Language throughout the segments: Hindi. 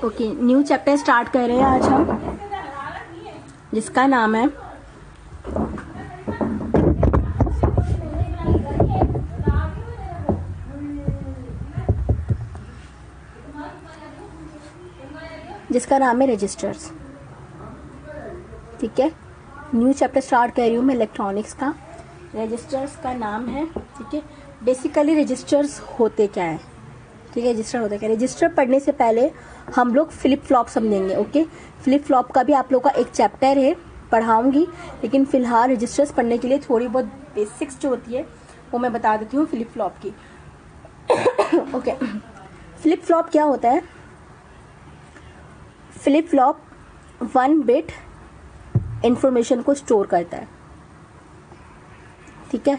ओके, न्यू चैप्टर स्टार्ट कर रहे हैं आज हम, जिसका नाम है रजिस्टर्स। ठीक है, न्यू चैप्टर स्टार्ट कर रही हूँ मैं इलेक्ट्रॉनिक्स का। रजिस्टर्स का नाम है, ठीक है। बेसिकली रजिस्टर्स होते क्या है, ठीक है। रजिस्टर होता क्या है, रजिस्टर पढ़ने से पहले हम लोग फ्लिप फ्लॉप समझेंगे। ओके, फ्लिप फ्लॉप का भी आप लोग का एक चैप्टर है, पढ़ाऊंगी, लेकिन फिलहाल रजिस्टर्स पढ़ने के लिए थोड़ी बहुत बेसिक्स जो होती है वो मैं बता देती हूँ फ्लिप फ्लॉप की। ओके, फ्लिप फ्लॉप क्या होता है? फ्लिप फ्लॉप 1 बिट इंफॉर्मेशन को स्टोर करता है, ठीक है।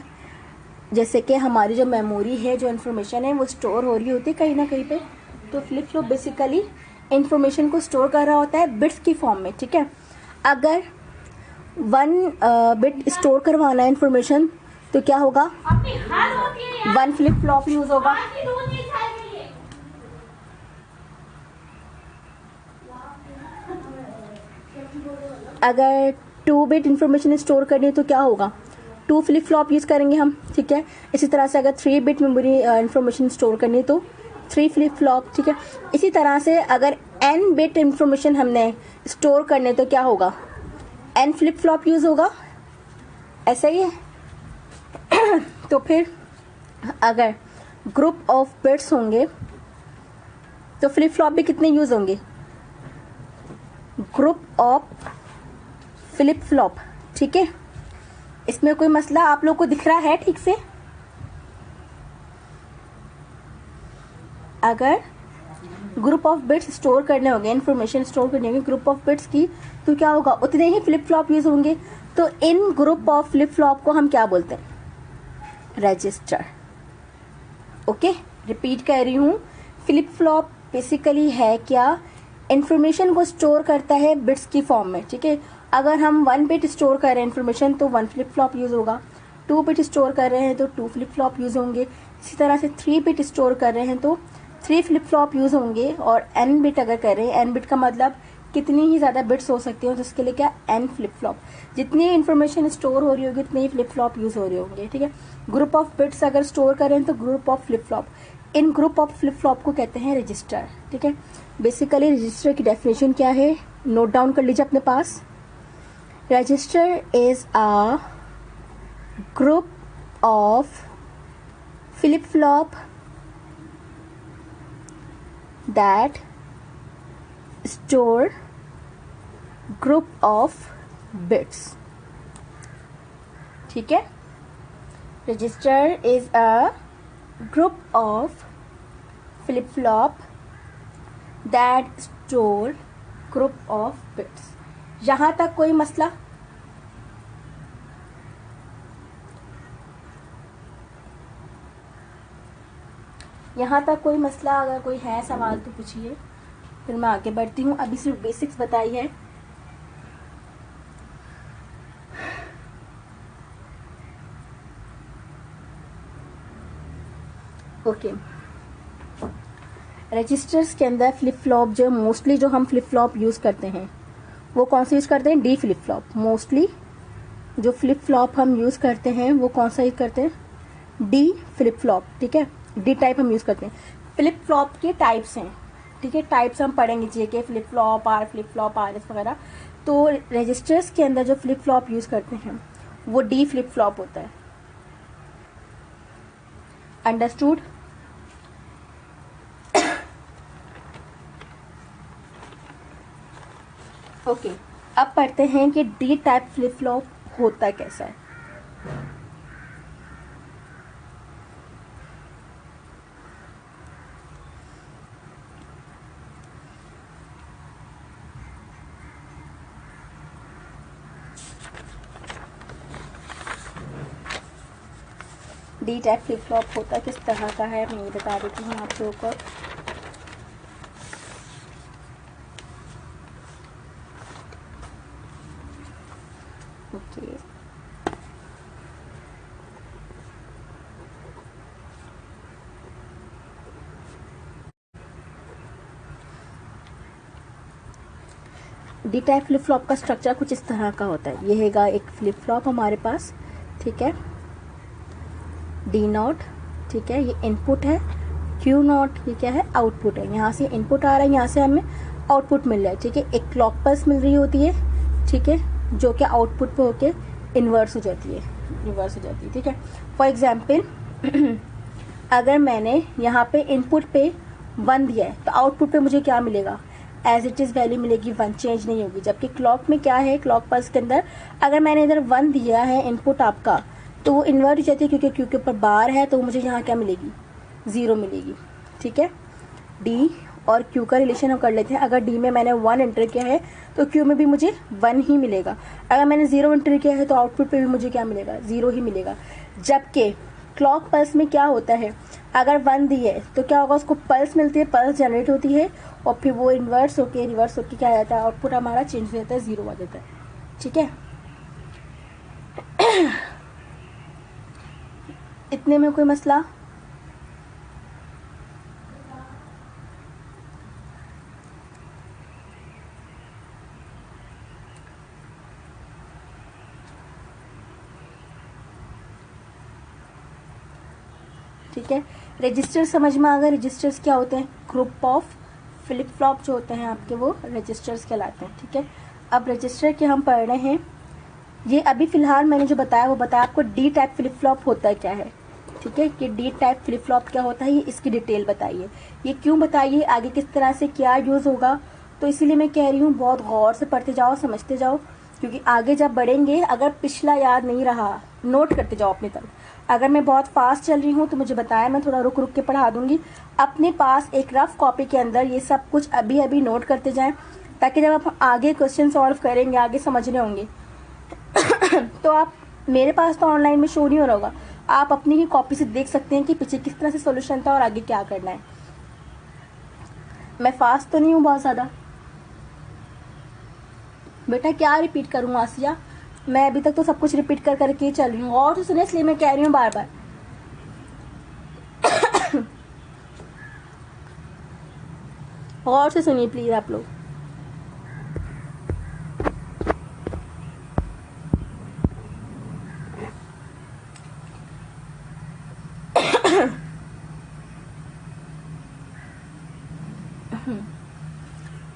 जैसे कि हमारी जो मेमोरी है, जो इन्फॉर्मेशन है वो स्टोर हो रही होती है कहीं ना कहीं पे, तो फ्लिप फ्लॉप बेसिकली इंफॉर्मेशन को स्टोर कर रहा होता है बिट्स की फॉर्म में, ठीक है। अगर 1 बिट स्टोर करवाना है इंफॉर्मेशन तो क्या होगा? 1 फ्लिप फ्लॉप यूज होगा। अगर 2 बिट इंफॉर्मेशन स्टोर करनी है तो क्या होगा? 2 फ्लिप फ्लॉप यूज करेंगे हम, ठीक है। इसी तरह से अगर 3 बिट मेमोरी इंफॉर्मेशन स्टोर करनी है तो 3 फ्लिप फ्लॉप, ठीक है। इसी तरह से अगर n बिट इंफॉर्मेशन हमने स्टोर करने तो क्या होगा? n फ्लिप फ्लॉप यूज होगा, ऐसा ही है। तो फिर अगर ग्रुप ऑफ बिट्स होंगे तो फ्लिप फ्लॉप भी कितने यूज होंगे? ग्रुप ऑफ फ्लिप फ्लॉप, ठीक है। इसमें कोई मसला आप लोग को दिख रहा है ठीक से? अगर ग्रुप ऑफ बिट्स स्टोर करने होंगे, इंफॉर्मेशन स्टोर करने होंगे ग्रुप ऑफ बिट्स की, तो क्या होगा? उतने ही फ्लिप फ्लॉप यूज होंगे। तो इन ग्रुप ऑफ फ्लिप फ्लॉप को हम क्या बोलते हैं? रजिस्टर। ओके, रिपीट कर रही हूँ, फ्लिप फ्लॉप बेसिकली है क्या? इंफॉर्मेशन को स्टोर करता है बिट्स की फॉर्म में, ठीक है। अगर हम 1 बिट स्टोर कर रहे हैं इन्फॉर्मेशन तो 1 फ्लिप फ्लॉप यूज होगा। 2 बिट स्टोर कर रहे हैं तो 2 फ्लिप फ्लॉप यूज होंगे। इसी तरह से 3 बिट स्टोर कर रहे हैं तो 3 फ्लिप फ्लॉप यूज होंगे। और n बिट अगर कर रहे हैं, n बिट का मतलब कितनी ही ज़्यादा बिट्स हो सकती हैं, तो इसके लिए क्या? n flip flop. जितनी इन्फॉर्मेशन स्टोर हो रही होगी उतने ही फ्लिप फ्लॉप यूज हो रहे होंगे, ठीक है। ग्रुप ऑफ बिट्स अगर स्टोर करें तो group of flip flop, in group of flip flop को कहते हैं रजिस्टर, ठीक है। बेसिकली रजिस्टर की डेफिनेशन क्या है, नोट डाउन कर लीजिए अपने पास। Register is a group of flip flop that store group of bits, ठीक है। Register is a group of flip flop that store group of bits. यहां तक कोई मसला? यहां तक कोई मसला? अगर कोई है सवाल तो पूछिए, फिर मैं आगे बढ़ती हूँ। अभी सिर्फ बेसिक्स बताई है। ओके, रजिस्टर्स के अंदर फ्लिप फ्लॉप जो मोस्टली जो हम फ्लिप फ्लॉप यूज करते हैं वो कौन सा यूज करते हैं? D flip flop. मोस्टली जो फ्लिप फ्लॉप हम यूज करते हैं वो कौन सा यूज करते हैं? डी फ्लिप फ्लॉप, ठीक है। डी टाइप हम यूज करते हैं। फ्लिप फ्लॉप के टाइप्स हैं, ठीक है। टाइप्स हम पढ़ेंगे, JK flip flop, R flip flop, R S वगैरह। तो रजिस्टर्स के अंदर जो फ्लिप फ्लॉप यूज करते हैं वो डी फ्लिप फ्लॉप होता है। अंडरस्टूड? ओके, अब पढ़ते हैं कि डी टाइप फ्लिप फ्लॉप होता कैसा है। डी टाइप फ्लिप फ्लॉप होता किस तरह का है मैं ये बता देती हूँ आप लोगों को। Okay, D type flip flop का स्ट्रक्चर कुछ इस तरह का होता है। ये हैगा एक फ्लिप फ्लॉप हमारे पास, ठीक है, डी नॉट, ठीक है, ये इनपुट है, क्यू नॉट ये क्या है, आउटपुट है। यहाँ से इनपुट आ रहा है, यहाँ से हमें आउटपुट मिल रहा है, ठीक है। एक क्लॉक पल्स मिल रही होती है, ठीक है, जो कि आउटपुट पे होके इन्वर्स हो जाती है, रिवर्स हो जाती है, ठीक है। फॉर एग्जाम्पल अगर मैंने यहाँ पे इनपुट पे 1 दिया है तो आउटपुट पे मुझे क्या मिलेगा, एज इट इज़ वैल्यू मिलेगी, 1 चेंज नहीं होगी। जबकि क्लॉक में क्या है, क्लॉक पल्स के अंदर अगर मैंने इधर 1 दिया है इनपुट आपका, तो वो इन्वर्ट हो जाती है, क्योंकि क्यू के ऊपर बार है तो मुझे यहाँ क्या मिलेगी, 0 मिलेगी, ठीक है। डी और क्यू का रिलेशन हम कर लेते हैं। अगर डी में मैंने 1 एंटर किया है तो क्यू में भी मुझे 1 ही मिलेगा। अगर मैंने 0 एंटर किया है तो आउटपुट पे भी मुझे क्या मिलेगा, 0 ही मिलेगा। जबकि क्लॉक पल्स में क्या होता है, अगर 1 दी है तो क्या होगा, उसको पल्स मिलती है, पल्स जनरेट होती है और फिर वो इन्वर्स होके रिवर्स होके क्या आ जाता है, आउटपुट हमारा चेंज हो जाता है, 0 आ जाता है, ठीक है। इतने में कोई मसला? ठीक है, रजिस्टर समझ में आ गए। रजिस्टर्स क्या होते हैं, ग्रुप ऑफ फ्लिप फ्लॉप जो होते हैं आपके, वो रजिस्टर्स कहलाते हैं, ठीक है। अब रजिस्टर के हम पढ़ रहे हैं, ये अभी फिलहाल मैंने जो बताया वो बताया आपको डी टाइप फ्लिप फ्लॉप होता है क्या है, ठीक है, कि डी टाइप फ्लिप फ्लॉप क्या होता है, ये इसकी डिटेल बताइए, ये क्यों बताइए, आगे किस तरह से क्या यूज़ होगा। तो इसीलिए मैं कह रही हूँ बहुत गौर से पढ़ते जाओ, समझते जाओ, क्योंकि आगे जब बढ़ेंगे अगर पिछला याद नहीं रहा, नोट करते जाओ अपनी तरफ। अगर मैं बहुत फास्ट चल रही हूँ तो मुझे बताया, मैं थोड़ा रुक रुक के पढ़ा दूंगी। अपने पास एक रफ कॉपी के अंदर ये सब कुछ अभी अभी नोट करते जाएं, ताकि जब आप आगे क्वेश्चन सॉल्व करेंगे, आगे समझने होंगे तो आप, मेरे पास तो ऑनलाइन में शो नहीं हो रहा होगा, आप अपनी ही कॉपी से देख सकते हैं कि पीछे किस तरह से सॉल्यूशन था और आगे क्या करना है। मैं फास्ट तो नहीं हूँ बहुत ज़्यादा बेटा, क्या रिपीट करूँ आसिया, मैं अभी तक तो सब कुछ रिपीट कर करके चल रही हूँ, और तो सुने, इसलिए मैं कह रही हूँ बार बार। और से सुनिए प्लीज आप लोग।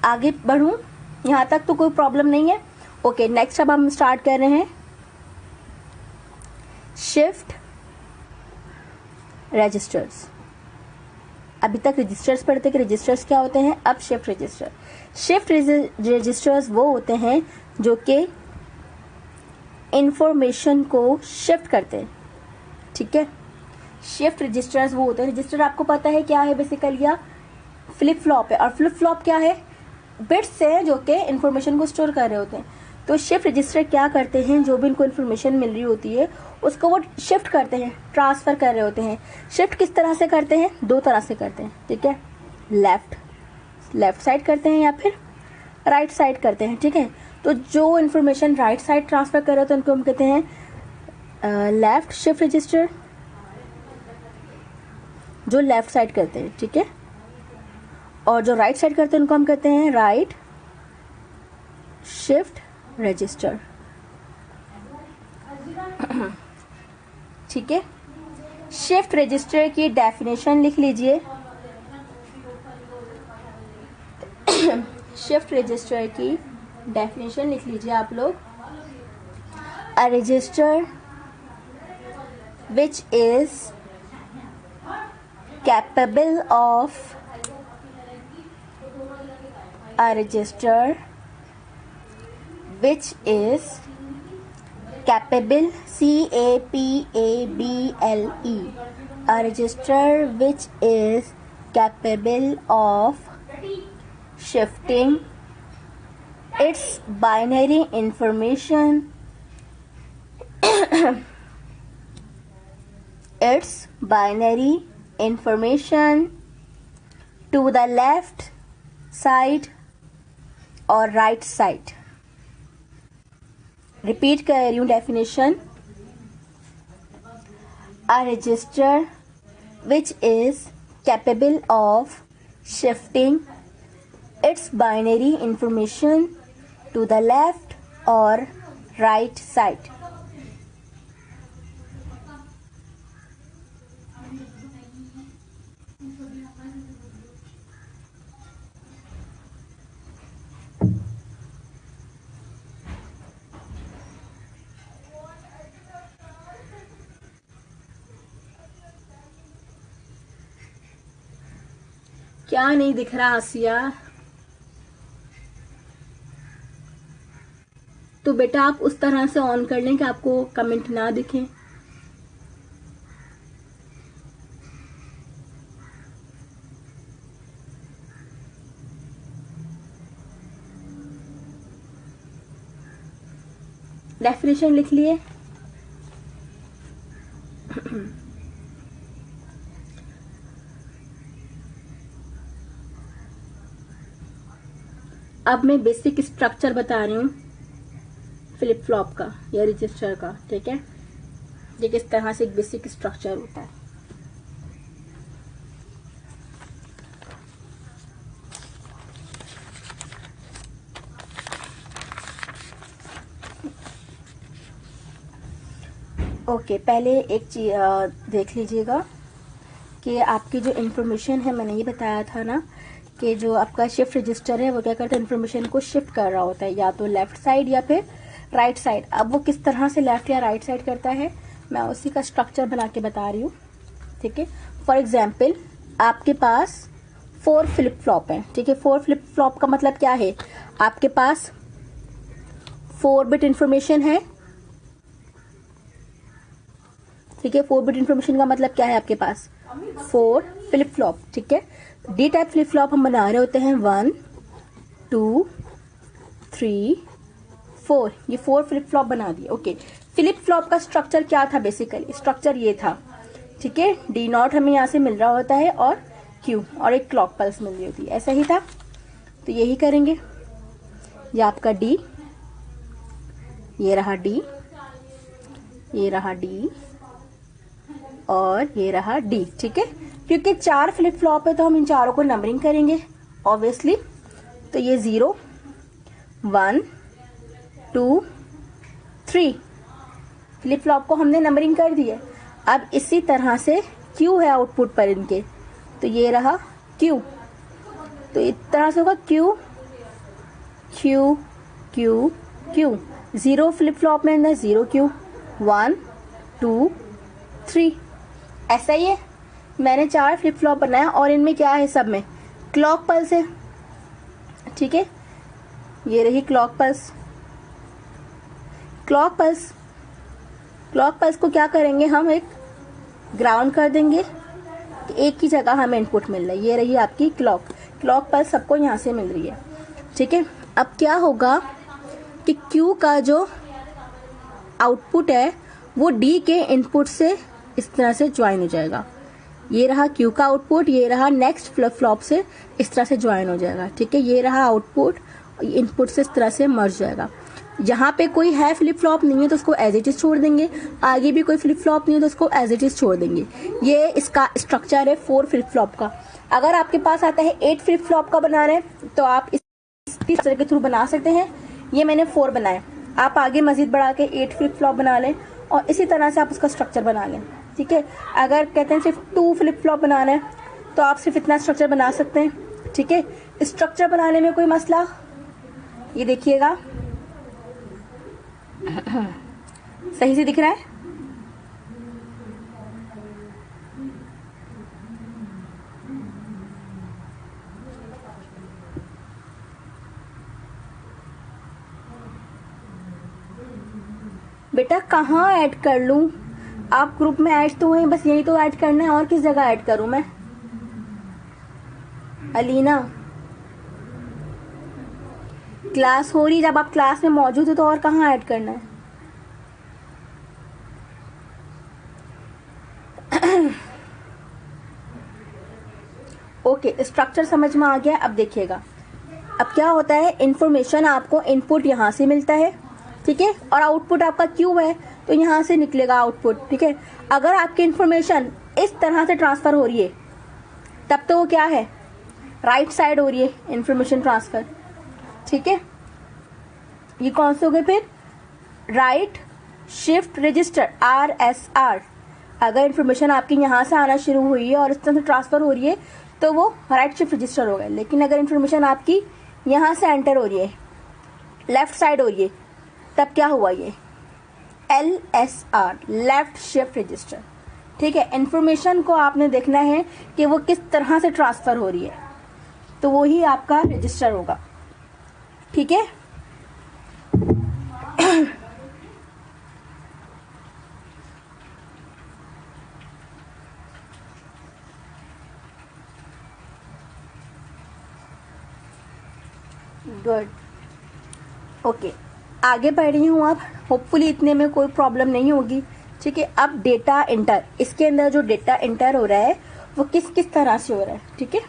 आगे बढ़ूं, यहाँ तक तो कोई प्रॉब्लम नहीं है। ओके, नेक्स्ट अब हम स्टार्ट कर रहे हैं शिफ्ट रजिस्टर्स। अभी तक रजिस्टर्स पढ़ते कि रजिस्टर्स क्या होते हैं, अब शिफ्ट रजिस्टर। शिफ्ट रजिस्टर्स वो होते हैं जो कि इंफॉर्मेशन को शिफ्ट करते हैं, ठीक है। शिफ्ट रजिस्टर्स वो होते हैं, रजिस्टर आपको पता है क्या है बेसिकली, या फ्लिप फ्लॉप है, और फ्लिप फ्लॉप क्या है, बिट्स हैं जो कि इंफॉर्मेशन को स्टोर कर रहे होते हैं। तो शिफ्ट रजिस्टर क्या करते हैं, जो भी इनको इन्फॉर्मेशन मिल रही होती है उसको वो शिफ्ट करते हैं, ट्रांसफ़र कर रहे होते हैं। शिफ्ट किस तरह से करते हैं, 2 तरह से करते हैं, ठीक है। लेफ्ट साइड करते हैं या फिर राइट साइड करते हैं, ठीक है। तो जो इन्फॉर्मेशन राइट साइड ट्रांसफ़र कर रहे होते हैं उनको हम कहते हैं लेफ्ट शिफ्ट रजिस्टर, जो लेफ्ट साइड करते हैं, ठीक है। और जो राइट साइड करते हैं उनको हम कहते हैं राइट शिफ्ट रजिस्टर, ठीक है। शिफ्ट रजिस्टर की डेफिनेशन लिख लीजिए। शिफ्ट रजिस्टर की डेफिनेशन लिख लीजिए आप लोग। A register which is capable of a register which is capable, CAPABLE, a register which is capable of shifting its binary information to the left side और राइट साइड। रिपीट कर रही हूँ definition. A register which is capable of shifting its binary information to the left और राइट साइड। क्या नहीं दिख रहा आसिया? तो बेटा आप उस तरह से ऑन कर लें कि आपको कमेंट ना दिखें। डेफिनेशन लिख लिए? अब मैं बेसिक स्ट्रक्चर बता रही हूँ फ्लिप फ्लॉप का या रजिस्टर का, ठीक है। ये किस तरह से एक बेसिक स्ट्रक्चर होता है। ओके, पहले एक चीज देख लीजिएगा कि आपकी जो इन्फॉर्मेशन है, मैंने ये बताया था ना कि जो आपका शिफ्ट रजिस्टर है वो क्या करता है, इन्फॉर्मेशन को शिफ्ट कर रहा होता है या तो लेफ्ट साइड या फिर राइट साइड। अब वो किस तरह से लेफ्ट या राइट साइड करता है मैं उसी का स्ट्रक्चर बना के बता रही हूँ, ठीक है। फॉर एग्जाम्पल आपके पास 4 फ्लिप फ्लॉप है, ठीक है। 4 फ्लिप फ्लॉप का मतलब क्या है, आपके पास 4 बिट इंफॉर्मेशन है, ठीक है। 4 बिट इंफॉर्मेशन का मतलब क्या है, आपके पास 4 फ्लिप फ्लॉप, ठीक है। डी टाइप फ्लिप फ्लॉप हम बना रहे होते हैं 1 2 3 4, ये 4 फ्लिप फ्लॉप बना दिए। ओके, फ्लिप फ्लॉप का स्ट्रक्चर क्या था, बेसिकली स्ट्रक्चर ये था, ठीक है। डी नॉट हमें यहाँ से मिल रहा होता है और क्यू और एक क्लॉक पल्स मिल रही होती है, ऐसा ही था। तो यही करेंगे, ये आपका डी, ये रहा डी, ये रहा डी और ये रहा डी, ठीक है। क्योंकि 4 फ्लिप फ्लॉप है तो हम इन चारों को नंबरिंग करेंगे ऑब्वियसली। तो ये 0 1 2 3 फ्लिप फ्लॉप को हमने नंबरिंग कर दी है। अब इसी तरह से क्यू है आउटपुट पर इनके, तो ये रहा क्यू, तो इस तरह से होगा Q Q Q Q. 0 flip flop में अंदर 0 क्यू, 1 2 3, ऐसा ही है। मैंने 4 फ्लिप फ्लॉप बनाया और इनमें क्या है, सब में क्लॉक पल्स है, ठीक है। ये रही क्लॉक पल्स। क्लॉक पल्स को क्या करेंगे, हम एक ग्राउंड कर देंगे, एक ही जगह हमें इनपुट मिल रहा है। ये रही आपकी क्लॉक पल्स सबको यहाँ से मिल रही है, ठीक है। अब क्या होगा कि क्यू का जो आउटपुट है वो डी के इनपुट से इस तरह से ज्वाइन हो जाएगा। ये रहा क्यू का आउटपुट, ये रहा नेक्स्ट फ्लिप फ्लॉप से इस तरह से ज्वाइन हो जाएगा, ठीक है। ये रहा आउटपुट, इनपुट से इस तरह से मर्ज जाएगा। जहाँ पे कोई है फ्लिप फ्लॉप नहीं है तो उसको एज इट इज छोड़ देंगे, आगे भी कोई फ्लिप फ्लॉप नहीं है तो उसको एज इट इज छोड़ देंगे। ये इसका स्ट्रक्चर है 4 फ्लिप फ्लॉप का। अगर आपके पास आता है 8 फ्लिप फ्लॉप का बना रहे हैं तो आप इस तरह के थ्रू बना सकते हैं। ये मैंने 4 बनाए, आप आगे मजीद बढ़ा के 8 फ्लिप फ्लॉप बना लें और इसी तरह से आप उसका स्ट्रक्चर बना लें, ठीक है। अगर कहते हैं सिर्फ 2 फ्लिप फ्लॉप बनाना है तो आप सिर्फ इतना स्ट्रक्चर बना सकते हैं, ठीक है। स्ट्रक्चर बनाने में कोई मसला, ये देखिएगा सही से दिख रहा है। बेटा कहाँ ऐड कर लूं, आप ग्रुप में ऐड तो हैं, बस यही तो ऐड करना है, और किस जगह ऐड करूं मैं? अलीना, क्लास हो रही, जब आप क्लास में मौजूद हो तो और कहाँ ऐड करना है? ओके, स्ट्रक्चर समझ में आ गया। अब देखिएगा, अब क्या होता है, इंफॉर्मेशन आपको इनपुट यहाँ से मिलता है, ठीक है, और आउटपुट आपका क्यू है तो यहाँ से निकलेगा आउटपुट, ठीक है। अगर आपकी इंफॉर्मेशन इस तरह से ट्रांसफर हो रही है तब तो वो क्या है, राइट साइड हो रही है इंफॉर्मेशन ट्रांसफर, ठीक है। ये कौन से हो गए फिर? Right shift register, RSR। अगर इन्फॉर्मेशन आपकी यहाँ से आना शुरू हुई है और इस तरह से ट्रांसफर हो रही है तो वो राइट शिफ्ट रजिस्टर हो गया। लेकिन अगर इन्फॉर्मेशन आपकी यहाँ से एंटर हो रही है, लेफ्ट साइड हो रही है, तब क्या हुआ? ये LSR, लेफ्ट शिफ्ट रजिस्टर। ठीक है, इन्फॉर्मेशन को आपने देखना है कि वो किस तरह से ट्रांसफर हो रही है, तो वो ही आपका रजिस्टर होगा। ठीक है, गुड, ओके। आगे बढ़ रही हूँ अब, होपफुली इतने में कोई प्रॉब्लम नहीं होगी। ठीक है, अब डेटा एंटर, इसके अंदर जो डेटा एंटर हो रहा है वो किस किस तरह से हो रहा है। ठीक है,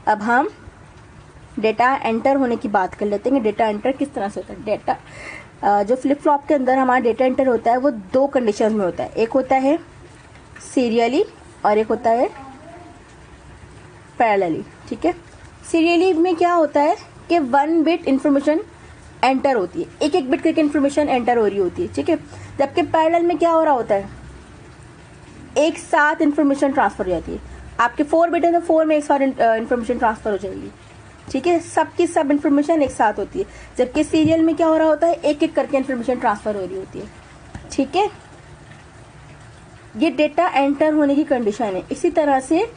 अब हम डेटा एंटर होने की बात कर लेते हैं कि डेटा एंटर किस तरह से होता है। डेटा जो फ्लिप फ्लॉप के अंदर हमारा डेटा एंटर होता है वो दो कंडीशन में होता है, एक होता है सीरियली और एक होता है पैरेलली। ठीक है, सीरियली में क्या होता है कि 1 बिट इंफॉर्मेशन एंटर होती है, एक एक बिट करके इंफॉर्मेशन एंटर हो रही होती है। ठीक है, जबकि पैरेलल में क्या हो रहा होता है, एक साथ इंफॉर्मेशन ट्रांसफर हो जाती है। आपके 4 बिट है तो 4 में एक साथ इंफॉर्मेशन ट्रांसफर हो जाएगी। ठीक है, सबकी सब इंफॉर्मेशन एक साथ होती है, जबकि सीरियल में क्या हो रहा होता है, एक एक करके इंफॉर्मेशन ट्रांसफर हो रही होती है। ठीक है, ये डेटा एंटर होने की कंडीशन है। इसी तरह से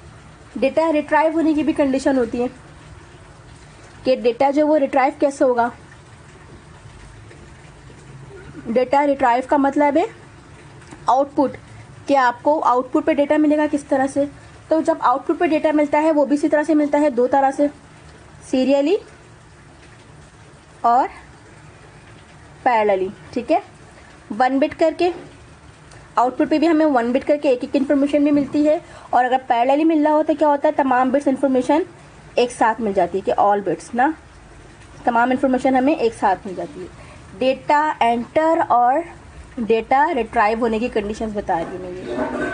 डेटा रिट्राइव होने की भी कंडीशन होती है कि डेटा जो वो रिट्राइव कैसे होगा। डेटा रिट्राइव का मतलब है आउटपुट, कि आपको आउटपुट पे डेटा मिलेगा किस तरह से। तो जब आउटपुट पे डेटा मिलता है वो भी इसी तरह से मिलता है, दो तरह से, सीरियली और पैरेलली। ठीक है, 1 बिट करके आउटपुट पे भी हमें 1 बिट करके एक एक इन्फॉर्मेशन भी मिलती है, और अगर पैरेलली मिल रहा हो तो क्या होता है, तमाम बिट्स इन्फॉर्मेशन एक साथ मिल जाती है, कि ऑल बिट्स ना, तमाम इन्फॉर्मेशन हमें एक साथ मिल जाती है। डेटा एंटर और डेटा रिट्राइव होने की कंडीशंस बता रही हूँ मैं।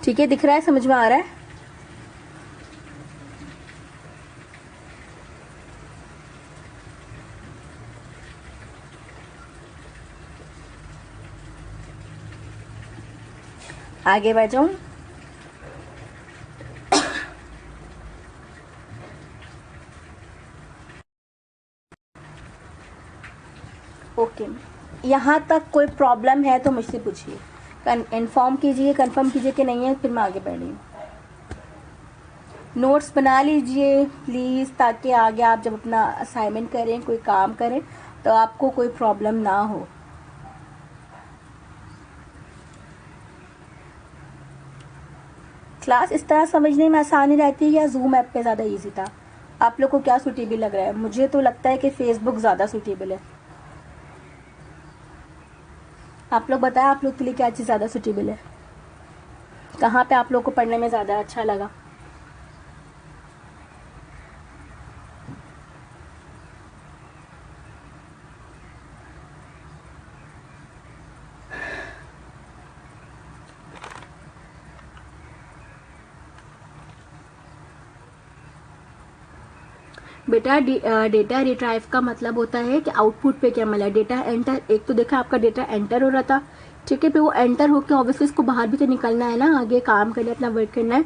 ठीक है, दिख रहा है, समझ में आ रहा है? आगे बढ़ जाऊं। ओके, यहाँ तक कोई प्रॉब्लम है तो मुझसे पूछिए, इन्फॉर्म कीजिए, कंफर्म कीजिए कि नहीं है, फिर मैं आगे बढ़ रही हूँ। नोट्स बना लीजिए प्लीज़, ताकि आगे आप जब अपना असाइनमेंट करें, कोई काम करें, तो आपको कोई प्रॉब्लम ना हो। क्लास इस तरह समझने में आसानी रहती है या जूम ऐप पे ज़्यादा इजी था? आप लोग को क्या सूटेबल लग रहा है? मुझे तो लगता है कि फेसबुक ज़्यादा सूटेबल है। आप लोग बताएं, आप लोग के लिए क्या चीज़ ज़्यादा सूटेबल है? कहाँ पे आप लोग को पढ़ने में ज़्यादा अच्छा लगा? बेटा डेटा रिट्राइव का मतलब होता है कि आउटपुट पे क्या मिला। डेटा एंटर, एक तो देखा आपका डेटा एंटर हो रहा था, ठीक है, फिर वो एंटर होकर ऑब्वियसली इसको बाहर भी तो निकलना है ना, आगे काम करना है, अपना वर्क करना है।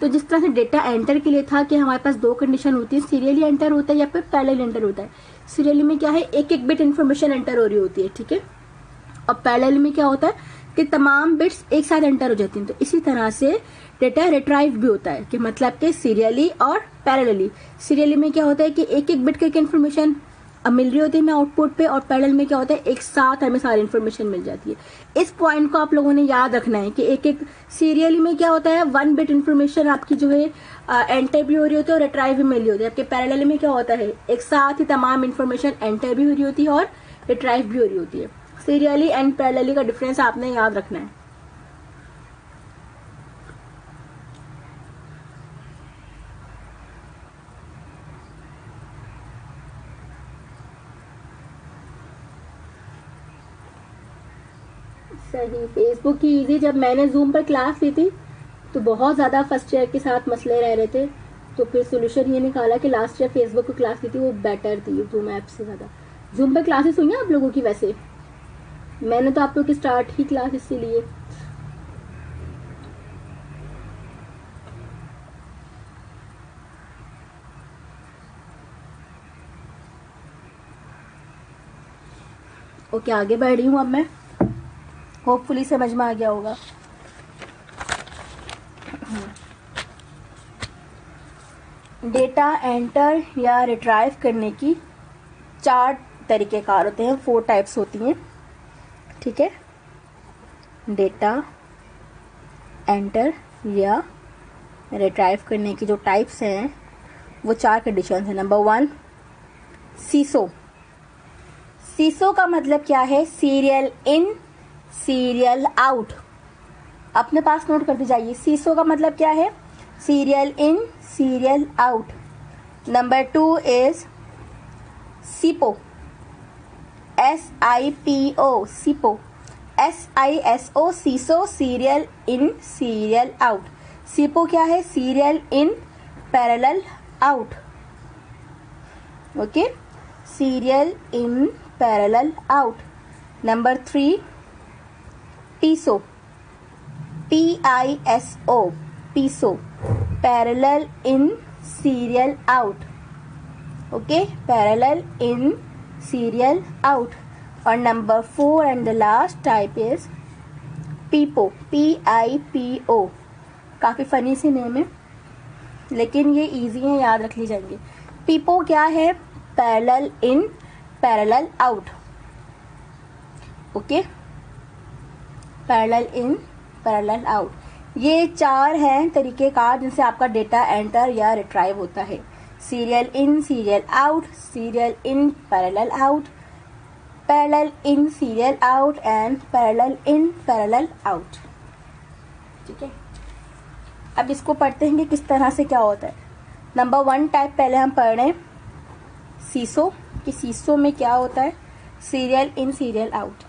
तो जिस तरह से डेटा एंटर के लिए था कि हमारे पास दो कंडीशन होती है, सीरियली एंटर होता है या फिर पैरेलल एंटर होता है। सीरियली में क्या है, एक एक बिट इन्फॉर्मेशन एंटर हो रही होती है, ठीक है, और पैरेलल में क्या होता है कि तमाम बिट्स एक साथ एंटर हो जाती हैं। तो इसी तरह से डेटा रिट्राइव भी होता है कि मतलब कि सीरियली और पैरेलली। सीरियली में क्या होता है कि एक एक बिट करके इन्फॉर्मेशन मिल रही होती है हमें आउटपुट पे, और पैरेलल में क्या होता है एक साथ हमें सारी इन्फॉर्मेशन मिल जाती है। इस पॉइंट को आप लोगों ने याद रखना है कि एक एक सीरियली में क्या होता है 1 बिट इन्फॉर्मेशन आपकी जो है एंटर भी हो रही होती है और रिट्राइव भी मिल रही होती है। आपके पैरेलल में क्या होता है एक साथ ही तमाम इन्फॉर्मेशन एंटर भी हो रही होती है और रिट्राइव भी हो रही होती है। सीरियली एंड पैरेलली का डिफरेंस आपने याद रखना है। सही, फेसबुक की इजी, जब मैंने जूम पर क्लास ली थी तो बहुत ज़्यादा फर्स्ट ईयर के साथ मसले रह रहे थे, तो फिर सोल्यूशन ये निकाला कि लास्ट ईयर फेसबुक की क्लास ली थी वो बेटर थी जूम ऐप से ज़्यादा। जूम पे क्लासेस हुई हैं आप लोगों की? वैसे मैंने तो आप लोग की स्टार्ट ही क्लास इससे लिए। ओके, आगे बढ़ रही हूँ अब मैं। होपफुली समझ में आ गया होगा। डेटा एंटर या रिट्राइव करने की 4 तरीक़ेकार होते हैं, 4 टाइप्स होती हैं, ठीक है। डेटा एंटर या रिट्राइव करने की जो टाइप्स हैं वो 4 कंडीशन है। नंबर 1, सीसो। सीसो का मतलब क्या है? Serial in serial out. अपने पास नोट करते जाइए। सीसो का मतलब क्या है? Serial in serial out. Number 2 is SIPO, SIPO, SIPO, SISO, SISO, serial in serial out. SIPO क्या है? Serial in parallel out. Okay, serial in parallel out. Number 3, PISO, PISO, PISO, parallel in serial out. Okay, parallel in serial out. और number 4 and the last type is PIPO, PIPO। काफ़ी फनी सी नेम है लेकिन ये इजी है, याद रख ली जाएंगे। पीपो क्या है? Parallel in parallel out. Okay, parallel in parallel out. ये 4 हैं तरीक़ेकार जिनसे आपका डेटा एंटर या रिट्राइव होता है। Serial in serial out, serial in parallel out, parallel in serial out and parallel in parallel out. ठीक है, अब इसको पढ़ते हैं कि किस तरह से क्या होता है। नंबर 1 टाइप पहले हम पढ़ रहे हैं, सीसो, कि सीसो में क्या होता है? Serial in serial out.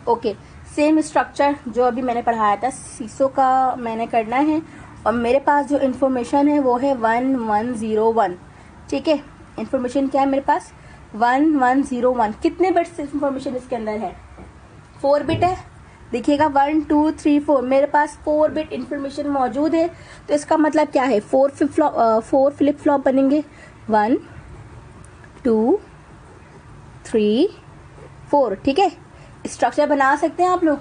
Okay, same structure जो अभी मैंने पढ़ाया था सीसो का मैंने करना है और मेरे पास जो इन्फॉर्मेशन है वो है 1101। ठीक है, इन्फॉर्मेशन क्या है मेरे पास? 1101। कितने बिट्स इन्फॉर्मेशन इसके अंदर है? 4 बिट है। देखिएगा 1 2 3 4, मेरे पास 4 बिट इन्फॉर्मेशन मौजूद है। तो इसका मतलब क्या है? 4 फ्लिप फ्लॉप बनेंगे। 1 2 3 4। ठीक है, स्ट्रक्चर बना सकते हैं आप लोग?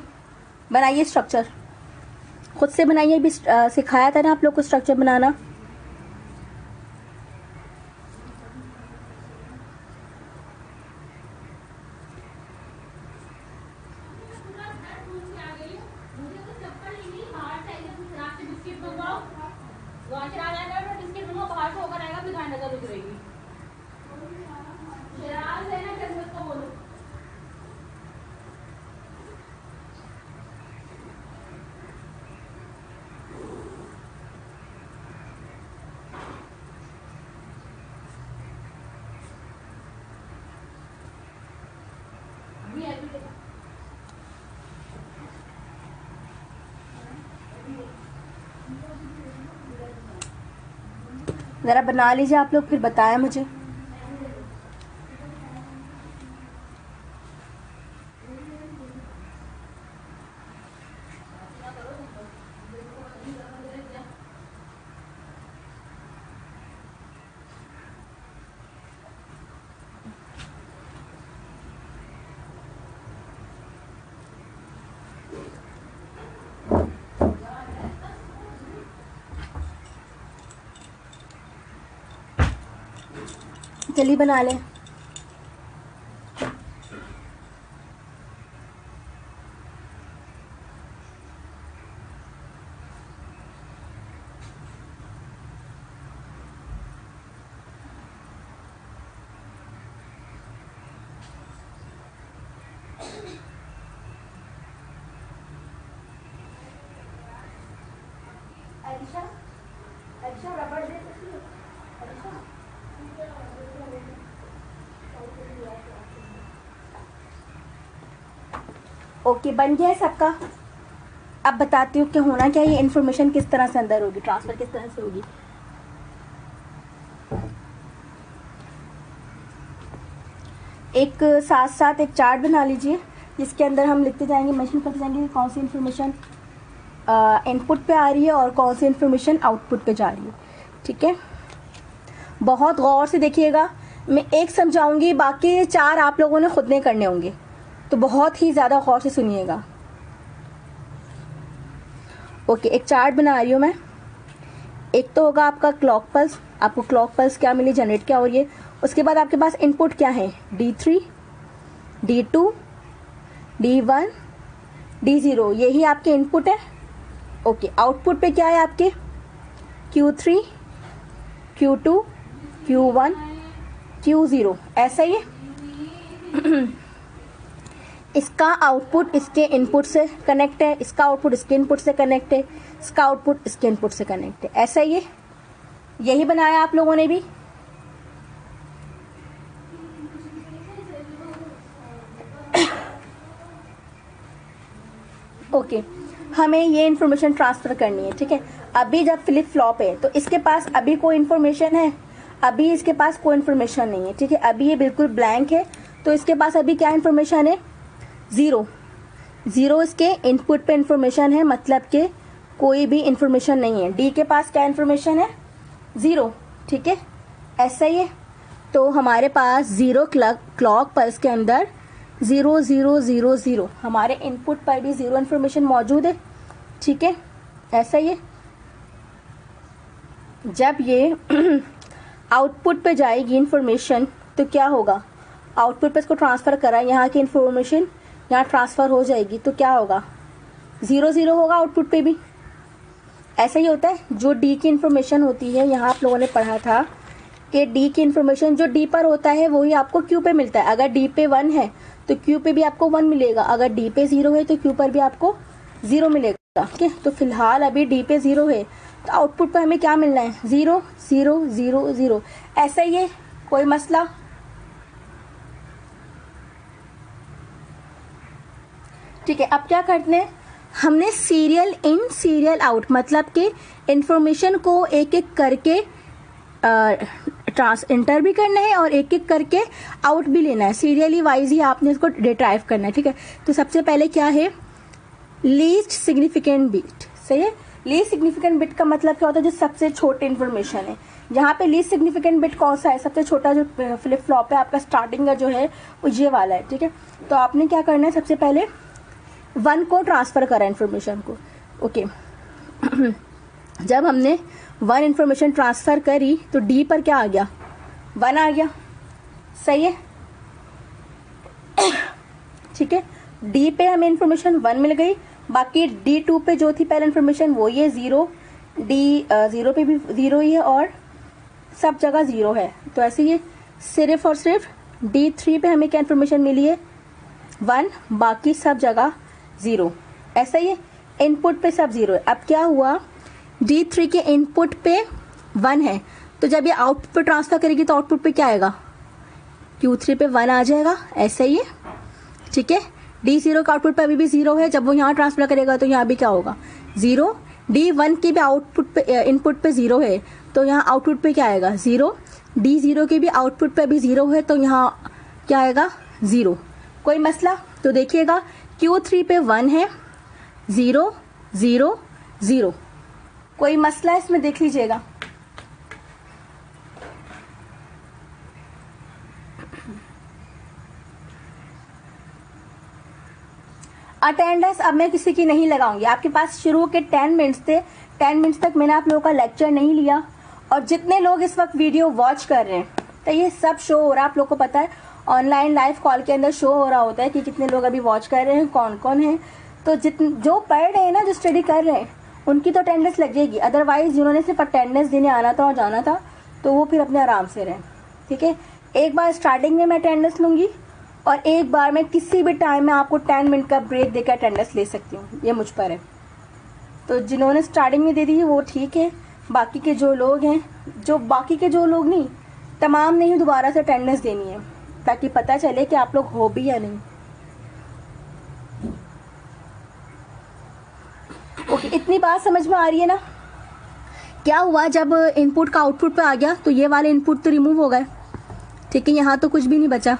बनाइए स्ट्रक्चर, खुद से बनाइए। भी सिखाया था ना आप लोग को स्ट्रक्चर बनाना। ज़रा बना लीजिए आप लोग, फिर बताएं मुझे। चलिए बना लें। रबड़ दे सकती हो? ओके, बन गया है सबका। अब बताती हूँ कि होना क्या, ये इन्फॉर्मेशन किस तरह से अंदर होगी, ट्रांसफ़र किस तरह से होगी। एक साथ साथ एक चार्ट बना लीजिए जिसके अंदर हम लिखते जाएंगे, मेंशन करते जाएंगे कि कौन सी इन्फॉर्मेशन इनपुट पे आ रही है और कौन सी इन्फॉर्मेशन आउटपुट पे जा रही है। ठीक है, बहुत गौर से देखिएगा, मैं एक समझाऊंगी, बाकी 4 आप लोगों ने खुद नहीं करने होंगे, तो बहुत ही ज़्यादा गौर से सुनिएगा। ओके, एक चार्ट बना रही हूँ मैं। एक तो होगा आपका क्लॉक पल्स, आपको क्लॉक पल्स क्या मिली, जनरेट क्या हो रही है। उसके बाद आपके पास इनपुट क्या है, D3, D2, D1, D0, यही आपके इनपुट है। ओके, आउटपुट पे क्या है आपके, Q3, Q2, Q1, Q0, ऐसा ही है। इसका आउटपुट इसके इनपुट से कनेक्ट है, इसका आउटपुट इसके इनपुट से कनेक्ट है, इसका आउटपुट इसके इनपुट से कनेक्ट है, ऐसा ही है। यही बनाया आप लोगों ने भी। ओके, हमें ये इन्फॉर्मेशन ट्रांसफ़र करनी है। ठीक है, अभी जब फ्लिप फ्लॉप है तो इसके पास अभी कोई इन्फॉर्मेशन है, अभी इसके पास कोई इन्फॉर्मेशन नहीं है। ठीक है, अभी ये बिल्कुल ब्लैंक है, तो इसके पास अभी क्या इन्फॉर्मेशन है, 0 0 इसके इनपुट पे इन्फॉर्मेशन है, मतलब कि कोई भी इन्फॉर्मेशन नहीं है। डी के पास क्या इन्फॉर्मेशन है, 0। ठीक है, ऐसा ही है। तो हमारे पास 0 क्लॉक पल्स के अंदर 0 0 0 0, हमारे इनपुट पर भी 0 इन्फॉर्मेशन मौजूद है। ठीक है, ऐसा ही है। जब ये आउटपुट पे जाएगी इन्फॉर्मेशन तो क्या होगा, आउटपुट पे इसको ट्रांसफ़र करा, यहाँ की इन्फॉर्मेशन यहाँ ट्रांसफ़र हो जाएगी, तो क्या होगा, 0 0 होगा आउटपुट पे भी। ऐसा ही होता है। जो डी की इन्फॉर्मेशन होती है, यहाँ आप लोगों ने पढ़ा था कि डी की इन्फॉर्मेशन जो डी पर होता है वही आपको क्यू पे मिलता है। अगर डी पे 1 है तो क्यू पे भी आपको 1 मिलेगा, अगर डी पे 0 है तो क्यू पर भी आपको 0 मिलेगा। ठीक है, तो फिलहाल अभी डी पे 0 है, तो आउटपुट पर हमें क्या मिलना है, 0 0 0 0, ऐसा ही है, कोई मसला। ठीक है, अब क्या करते हैं, हमने सीरियल इन सीरियल आउट, मतलब कि इंफॉर्मेशन को एक एक करके इंटर भी करना है और एक एक करके आउट भी लेना है, सीरियली वाइज ही आपने इसको डिराइव करना है। ठीक है, तो सबसे पहले क्या है, लीस्ट सिग्निफिकेंट बिट। सही है, लीस्ट सिग्निफिकेंट बिट का मतलब क्या होता है, जो सबसे छोटे इन्फॉर्मेशन है। यहाँ पे लीस्ट सिग्निफिकेंट बिट कौन सा है, सबसे छोटा जो फ्लिप फ्लॉप है आपका स्टार्टिंग का जो है वो ये वाला है। ठीक है, तो आपने क्या करना है, सबसे पहले 1 को ट्रांसफ़र करा इन्फॉर्मेशन को। ओके, जब हमने 1 इन्फॉर्मेशन ट्रांसफ़र करी तो डी पर क्या आ गया, 1 आ गया। सही है, ठीक है, डी पे हमें इन्फॉर्मेशन 1 मिल गई, बाकी D2 पे जो थी पहले इन्फॉर्मेशन वो ये 0, D0 पे भी 0 ही है और सब जगह 0 है। तो ऐसे ही सिर्फ और सिर्फ D3 पे हमें क्या इन्फॉर्मेशन मिली है, 1, बाकी सब जगह 0। ऐसा ही इनपुट पे सब 0 है। अब क्या हुआ, D3 के इनपुट पे 1 है, तो जब ये आउटपुट पे ट्रांसफ़र करेगी तो आउटपुट पे क्या आएगा, Q3 पे 1 आ जाएगा। ऐसा ही है, ठीक है। D0 का आउटपुट पे अभी भी 0 है, जब वो यहाँ ट्रांसफ़र करेगा तो यहाँ भी क्या होगा, 0। D1 के भी आउटपुट पे इनपुट पे 0 है, तो यहाँ आउटपुट पे क्या आएगा, 0। D0 के भी आउटपुट पे अभी 0 है, तो यहाँ क्या आएगा, 0। कोई मसला, तो देखिएगा Q3 पे 1 है, 0 0 0, कोई मसला इसमें, देख लीजिएगा। अटेंडेंस अब मैं किसी की नहीं लगाऊंगी, आपके पास शुरू के 10 मिनट्स थे, 10 मिनट्स तक मैंने आप लोगों का लेक्चर नहीं लिया, और जितने लोग इस वक्त वीडियो वॉच कर रहे हैं तो ये सब शो हो रहा है, आप लोग को पता है ऑनलाइन लाइव कॉल के अंदर शो हो रहा होता है कि कितने लोग अभी वॉच कर रहे हैं, कौन कौन है। तो जो पढ़ रहे हैं ना, जो स्टडी कर रहे हैं, उनकी तो अटेंडेंस लगेगी, अदरवाइज जिन्होंने सिर्फ अटेंडेंस देने आना था और जाना था तो वो फिर अपने आराम से रहें। ठीक है, एक बार स्टार्टिंग में मैं अटेंडेंस लूँगी और एक बार मैं किसी भी टाइम में आपको 10 मिनट का ब्रेक देकर अटेंडेंस ले सकती हूँ, ये मुझ पर है। तो जिन्होंने स्टार्टिंग में दे दी वो ठीक है, बाकी के जो लोग हैं, बाकी के जो लोग नहीं, तमाम ने ही दोबारा से अटेंडेंस देनी है, ताकि पता चले कि आप लोग हो भी या नहीं। ओके, इतनी बात समझ में आ रही है ना? क्या हुआ जब इनपुट का आउटपुट पे आ गया तो ये वाले इनपुट तो रिमूव हो गए, ठीक है, यहाँ तो कुछ भी नहीं बचा,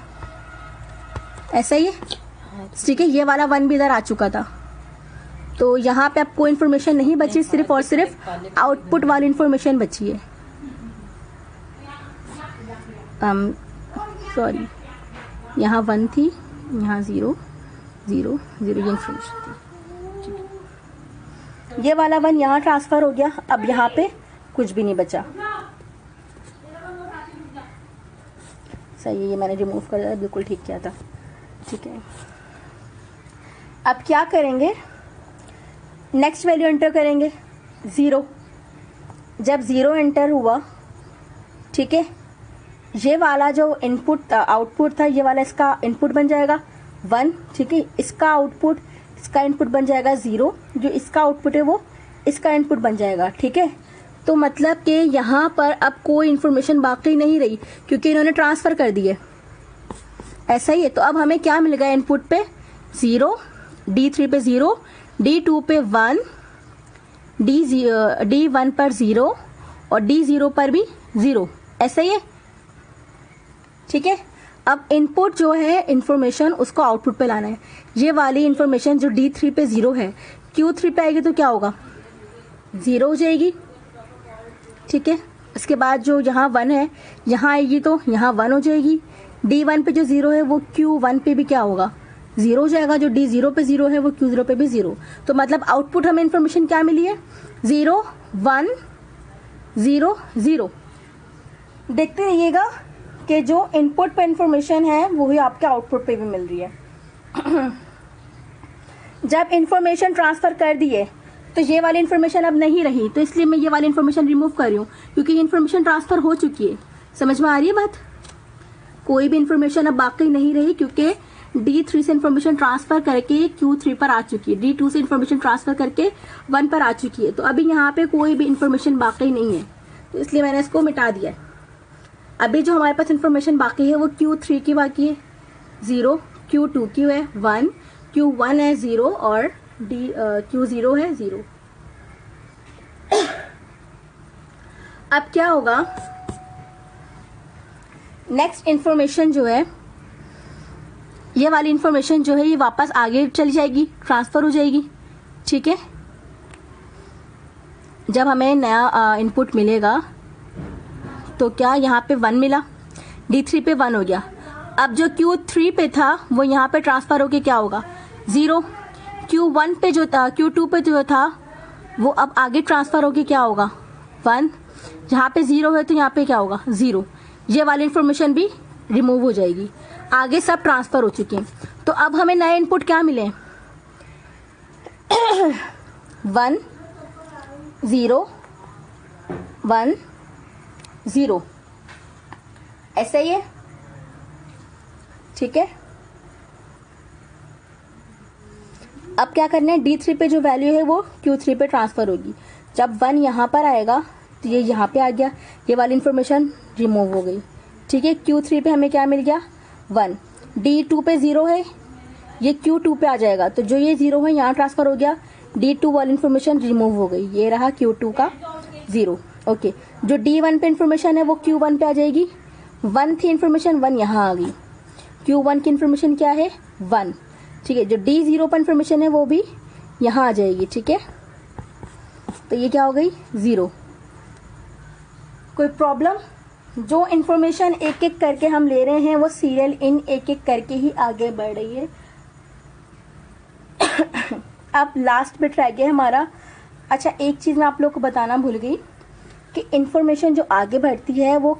ऐसा ही है, ठीक है। ये वाला 1 भी इधर आ चुका था, तो यहाँ पे अब कोई इन्फॉर्मेशन नहीं बची, सिर्फ और सिर्फ आउटपुट वाली इन्फॉर्मेशन बची है। सॉरी, यहाँ 1 थी, यहाँ 0 0 0 ये इन्फॉर्मेशन थी। ये वाला 1 यहाँ ट्रांसफर हो गया, अब यहाँ पे कुछ भी नहीं बचा, सही है, ये मैंने रिमूव कर दिया, बिल्कुल ठीक किया था, ठीक है। अब क्या करेंगे, नेक्स्ट वैल्यू एंटर करेंगे 0। जब 0 एंटर हुआ, ठीक है, ये वाला जो इनपुट आउटपुट था, ये वाला इसका इनपुट बन जाएगा 1, ठीक है, इसका आउटपुट इसका इनपुट बन जाएगा 0, जो इसका आउटपुट है वो इसका इनपुट बन जाएगा, ठीक है। तो मतलब कि यहाँ पर अब कोई इन्फॉर्मेशन बाकी नहीं रही क्योंकि इन्होंने ट्रांसफर कर दी है, ऐसा ही है। तो अब हमें क्या मिल गया, इनपुट पे 0, D3 पे 0, D2 पे 1, D1 पर 0 और D0 पर भी 0, ऐसा ही है, ठीक है। अब इनपुट जो है इन्फॉर्मेशन उसको आउटपुट पे लाना है। ये वाली इन्फॉर्मेशन जो D3 पे 0 है, Q3 पे आएगी तो क्या होगा, 0 हो जाएगी, ठीक है। इसके बाद जो यहाँ 1 है, यहाँ आएगी तो यहाँ 1 हो जाएगी। D1 पे जो 0 है वो Q1 पे भी क्या होगा, 0 हो जाएगा। जो D0 पे 0 है वो Q0 पे भी 0। तो मतलब आउटपुट हमें इन्फॉर्मेशन क्या मिली है, 0 1 0 0। देखते रहिएगा कि जो इनपुट पे इंफॉर्मेशन है वही आपके आउटपुट पे भी मिल रही है। जब इंफॉर्मेशन ट्रांसफर कर दिए तो ये वाली इन्फॉर्मेशन अब नहीं रही, तो इसलिए मैं ये वाली इन्फॉर्मेशन रिमूव कर रही हूँ क्योंकि ये इन्फॉर्मेशन ट्रांसफर हो चुकी है। समझ में आ रही है बात? कोई भी इन्फॉर्मेशन अब बाकी नहीं रही क्योंकि D3 से इन्फॉर्मेशन ट्रांसफर करके Q3 पर आ चुकी है, D2 से इन्फॉर्मेशन ट्रांसफर करके 1 पर आ चुकी है। तो अभी यहाँ पे कोई भी इन्फॉर्मेशन बाकी नहीं है, तो इसलिए मैंने इसको मिटा दिया है। अभी जो हमारे पास इन्फॉर्मेशन बाकी है वो Q3 की बाकी है 0, Q2 की है 1, Q1 है 0 और Q0 है 0। अब क्या होगा, नेक्स्ट इन्फॉर्मेशन जो है, ये वाली इन्फॉर्मेशन जो है ये वापस आगे चली जाएगी, ट्रांसफर हो जाएगी, ठीक है। जब हमें नया इनपुट मिलेगा तो क्या यहाँ पे 1 मिला, D3 पे 1 हो गया। अब जो Q3 पे था वो यहाँ पे ट्रांसफर होके क्या होगा, 0। Q1 पे जो था, Q2 पे जो था वो अब आगे ट्रांसफर होके क्या होगा, 1। जहाँ पे 0 है तो यहाँ पे क्या होगा, 0। ये वाली इन्फॉर्मेशन भी रिमूव हो जाएगी, आगे सब ट्रांसफर हो चुके हैं। तो अब हमें नए इनपुट क्या मिले, 1 0 1 0, ऐसा ही है, ठीक है। अब क्या करना है, D3 पे जो वैल्यू है वो Q3 पे ट्रांसफर होगी। जब 1 यहाँ पर आएगा तो ये यहाँ पे आ गया, ये वाली इन्फॉर्मेशन रिमूव हो गई, ठीक है। Q3 पे हमें क्या मिल गया, 1। D2 पे 0 है, ये Q2 पे आ जाएगा, तो जो ये 0 है यहाँ ट्रांसफर हो गया, D2 वाली इन्फॉर्मेशन रिमूव हो गई, ये रहा Q2 का 0, ओके। जो D1 पे इन्फॉर्मेशन है वो Q1 पे आ जाएगी, 1 थी इन्फॉर्मेशन, 1 यहाँ आ गई, Q1 की इन्फॉर्मेशन क्या है, 1, ठीक है। जो D0 पर इन्फॉर्मेशन है वो भी यहाँ आ जाएगी, ठीक है। तो ये क्या हो गई, 0। कोई प्रॉब्लम? जो इन्फॉर्मेशन एक एक करके हम ले रहे हैं वो सीरियल इन एक एक करके ही आगे बढ़ रही है। अब लास्ट बिट रह गया हमारा। अच्छा, एक चीज़ मैं आप लोग को बताना भूल गई कि इन्फॉर्मेशन जो आगे बढ़ती है वो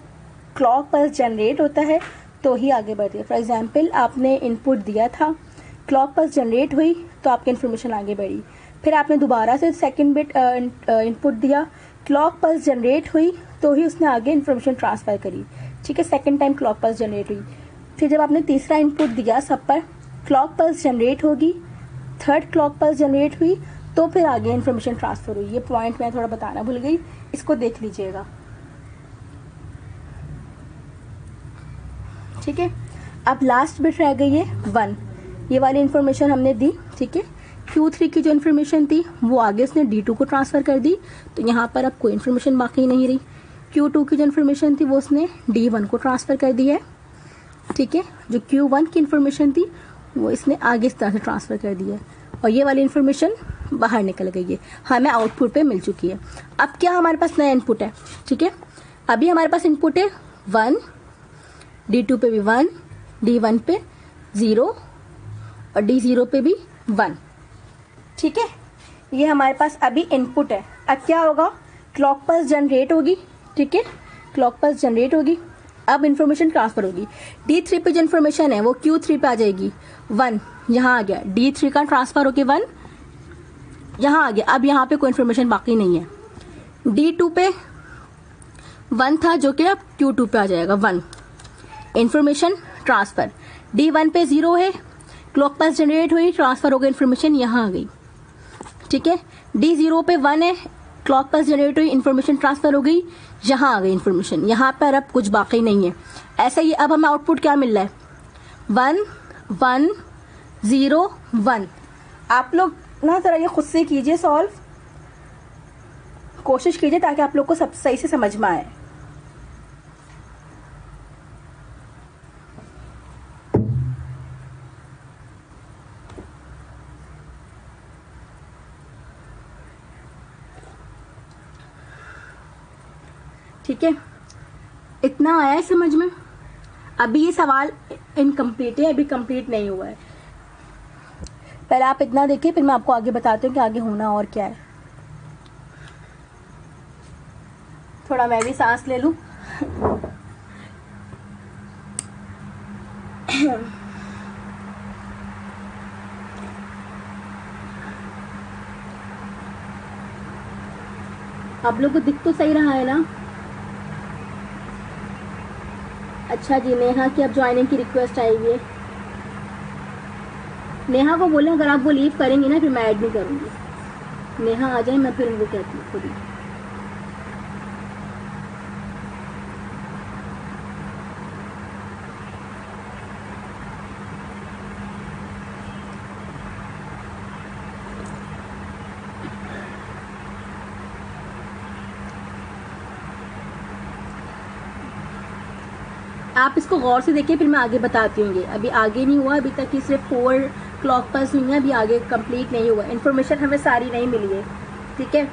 क्लॉक पल्स जनरेट होता है तो ही आगे बढ़ती है। फॉर एग्जांपल, आपने इनपुट दिया था, क्लॉक पल्स जनरेट हुई तो आपकी इन्फॉर्मेशन आगे बढ़ी। फिर आपने दोबारा से सेकंड बिट इनपुट दिया, क्लॉक पल्स जनरेट हुई तो ही उसने आगे इन्फॉर्मेशन ट्रांसफ़र करी, ठीक है। Second time clock pulse generate हुई। फिर जब आपने तीसरा इनपुट दिया, सब पर क्लॉक पल्स जनरेट होगी, थर्ड क्लॉक पल्स जनरेट हुई तो फिर आगे इन्फॉर्मेशन ट्रांसफ़र हुई। ये पॉइंट मैं थोड़ा बताना भूल गई, इसको देख लीजिएगा, ठीक है। अब लास्ट बिट रह गई है 1, ये वाली इन्फॉर्मेशन हमने दी, ठीक है। Q3 की जो इन्फॉर्मेशन थी वो आगे उसने D2 को ट्रांसफ़र कर दी, तो यहाँ पर अब कोई इन्फॉर्मेशन बाकी नहीं रही। Q2 की जो इन्फॉर्मेशन थी वो उसने D1 को ट्रांसफ़र कर दी है, ठीक है। जो Q1 की इन्फॉर्मेशन थी वो इसने आगे इस तरह से ट्रांसफ़र कर दी है, और ये वाली इन्फॉर्मेशन बाहर निकल गई है, हमें आउटपुट पे मिल चुकी है। अब क्या हमारे पास नया इनपुट है, ठीक है। अभी हमारे पास इनपुट है 1, D2 पे भी 1, D1 पे 0 और D0 पे भी 1, ठीक है। ये हमारे पास अभी इनपुट है। अब क्या होगा, क्लॉक पल्स जनरेट होगी, ठीक है, क्लॉक पल्स जनरेट होगी। अब इन्फॉर्मेशन ट्रांसफर होगी। D3 पे जो इन्फॉर्मेशन है वो Q3 पे आ जाएगी, 1 यहाँ आ गया, D3 का ट्रांसफर होके 1 यहाँ आ गया। अब यहाँ पे कोई इन्फॉर्मेशन बाकी नहीं है। D2 पे 1 था जो कि अब Q2 पे आ जाएगा 1, इन्फॉर्मेशन ट्रांसफर। D1 पे 0 है, क्लॉक पल्स जनरेट हुई, ट्रांसफर हो गई, इन्फॉर्मेशन यहाँ आ गई, ठीक है। D0 पे 1 है, क्लॉक पल्स जनरेट हुई, इन्फॉर्मेशन ट्रांसफर हो गई, यहाँ आ गई इन्फॉर्मेशन, यहाँ पर अब कुछ बाकी नहीं है। ऐसा ही अब हमें आउटपुट क्या मिल रहा है, 1 1 0 1। आप लोग ना जरा ये खुद से कीजिए सॉल्व, कोशिश कीजिए ताकि आप लोग को सब सही से समझ में आए। ठीक है, इतना आया है समझ में। अभी ये सवाल इनकम्प्लीट है, अभी कंप्लीट नहीं हुआ है। पहले आप इतना देखिए, फिर मैं आपको आगे बताती हूँ कि आगे होना और क्या है। थोड़ा मैं भी सांस ले लूं। आप लोग को दिख तो सही रहा है ना? अच्छा जी, नेहा की अब ज्वाइनिंग की रिक्वेस्ट आई हुई है। नेहा को बोले अगर आप वो लीव करेंगी ना फिर मैं ऐड नहीं करूंगी। नेहा आ जाए, मैं फिर उनको कहती हूँ खुद ही। आप इसको गौर से देखिए, फिर मैं आगे बताती हूँ। अभी आगे नहीं हुआ, अभी तक की सिर्फ 4 क्लॉक पल्स हुई है, अभी आगे कंप्लीट नहीं हुआ। इन्फॉर्मेशन हमें सारी नहीं मिली है, ठीक है।